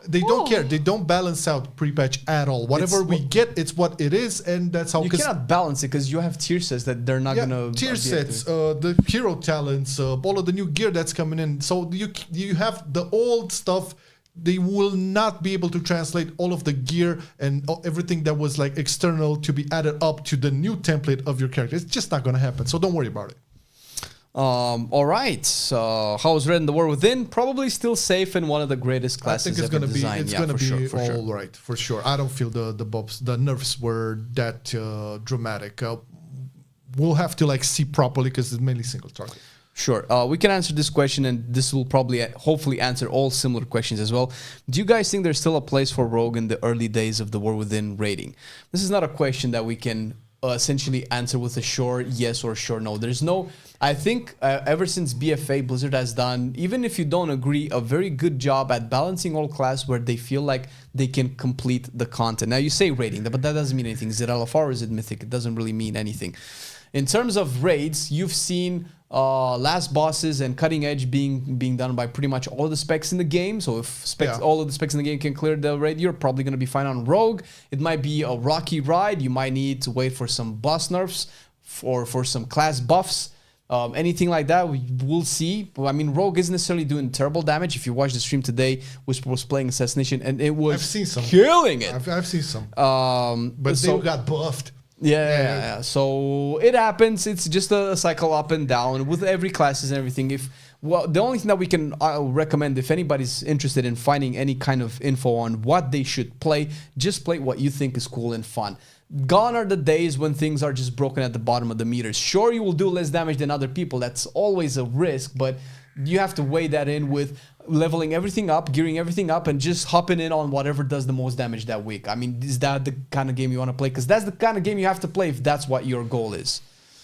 they don't care. They don't balance out pre-patch at all. Whatever we get, it's what it is, and that's how. You cannot balance it because you have tier sets that they're not gonna. Tier sets, the hero talents, all of the new gear that's coming in. So you have the old stuff. They will not be able to translate all of the gear and everything that was like external to be added up to the new template of your character. It's just not going to happen. So don't worry about it. All right. So how's Red in the War Within? Probably still safe and one of the greatest classes ever designed. It's going to be all right, for sure. I don't feel the nerfs were that dramatic. We'll have to like see properly because it's mainly single target. Sure. We can answer this question, and this will probably, hopefully, answer all similar questions as well. Do you guys think there's still a place for Rogue in the early days of the War Within raiding? This is not a question that we can essentially answer with a sure yes or sure no. There's no... I think ever since BFA, Blizzard has done, even if you don't agree, a very good job at balancing all class where they feel like they can complete the content. Now, you say raiding, but that doesn't mean anything. Is it LFR or is it Mythic? It doesn't really mean anything. In terms of raids, you've seen last bosses and cutting edge being done by pretty much all of the specs in the game. So if all of the specs in the game can clear the raid, you're probably going to be fine on Rogue. It might be a rocky ride. You might need to wait for some boss nerfs or for some class buffs. Anything like that, we'll see. I mean, Rogue isn't necessarily doing terrible damage. If you watch the stream today, Whisper was playing Assassination, and it was killing it. I've seen some. But they got buffed. Yeah. So it happens. It's just a cycle up and down with every classes and everything. The only thing that we can recommend, if anybody's interested in finding any kind of info on what they should play, just play what you think is cool and fun. Gone are the days when things are just broken at the bottom of the meters. Sure, you will do less damage than other people. That's always a risk, but you have to weigh that in with leveling everything up, gearing everything up, and just hopping in on whatever does the most damage that week. I mean, is that the kind of game you want to play? Because that's the kind of game you have to play if that's what your goal is.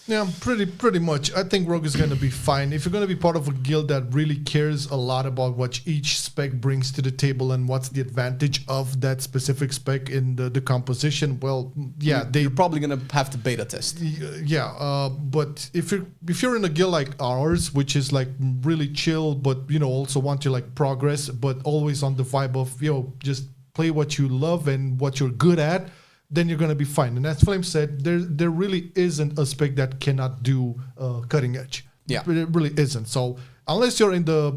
Yeah, pretty much. I think Rogue is going to be fine. If you're going to be part of a guild that really cares a lot about what each spec brings to the table and what's the advantage of that specific spec in the composition, well, yeah, you're probably going to have to beta test. Yeah, but if you're in a guild like ours, which is like really chill, but also want to like progress, but always on the vibe of just play what you love and what you're good at, then you're going to be fine. And as Flame said, there really isn't a spec that cannot do cutting edge. Yeah. It really isn't. So unless you're in the,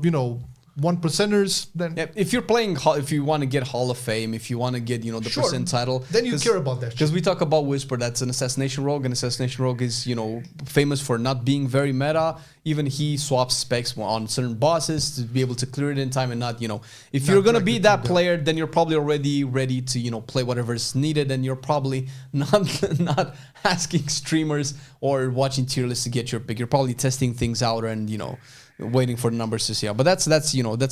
1%ers, then... Yeah, if you're playing, if you want to get Hall of Fame, if you want to get, the percent title... Then you care about that. Because we talk about Whisper, that's an Assassination Rogue, and Assassination Rogue is, famous for not being very meta. Even he swaps specs on certain bosses to be able to clear it in time and not, if you're going to be that player, then you're probably already ready to, play whatever's needed, and you're probably not asking streamers or watching tier lists to get your pick. You're probably testing things out and, waiting for the numbers to see out. But that's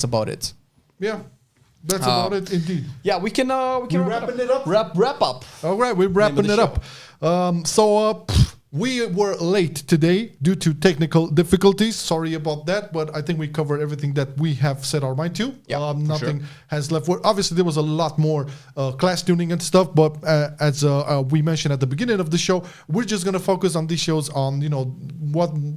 about it. Yeah. That's about it indeed. Yeah, we can wrapping it up. Wrap up. All right, we're wrapping it up. We were late today due to technical difficulties. Sorry about that, but I think we covered everything that we have set our mind to. Yeah, nothing has left. Obviously, there was a lot more class tuning and stuff, but as we mentioned at the beginning of the show, we're just gonna focus on these shows on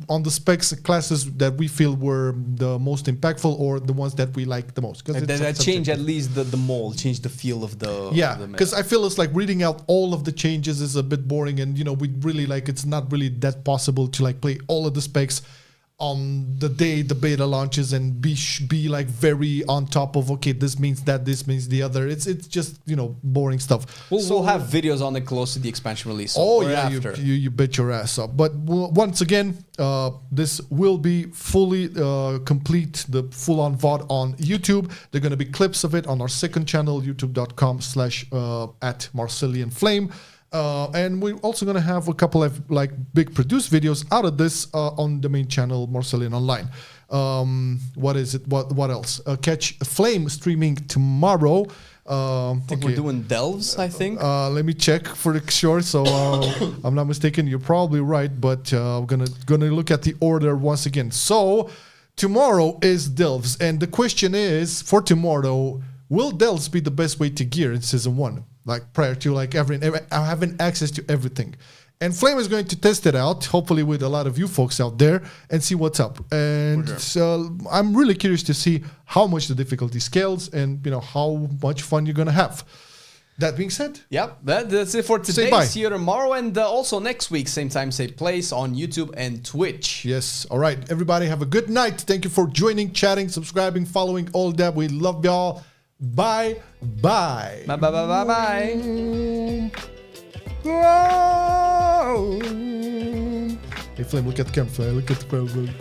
on the specs classes that we feel were the most impactful or the ones that we like the most. Because that change at least the mold, change the feel of the because I feel it's like reading out all of the changes is a bit boring, and we really it's not really that possible to like play all of the specs on the day the beta launches and be like very on top of this means that, this means the other. It's just boring stuff. We'll have videos on it close to the expansion release. You bet your ass up. But once again, this will be fully complete, the full-on VOD on YouTube. There are going to be clips of it on our second channel, youtube.com/@Marcelian&Flame. And we're also going to have a couple of big produced videos out of this on the main channel, Marcelian Online. What is it? What else? Catch Flame streaming tomorrow. I think we're doing delves, I think. Let me check for sure. So I'm not mistaken. You're probably right, but I'm gonna look at the order once again. So tomorrow is delves, and the question is for tomorrow: will delves be the best way to gear in season 1? Like prior to having access to everything. And Flame is going to test it out, hopefully with a lot of you folks out there, and see what's up. And so I'm really curious to see how much the difficulty scales and how much fun you're gonna have. That being said, that's it for today. See you tomorrow, and also next week, same time, same place on YouTube and Twitch. Yes. All right, everybody, have a good night. Thank you for joining, chatting, subscribing, following, all that. We love y'all. Bye. Bye. Hey, Flame, look at the camera. Look at the camera.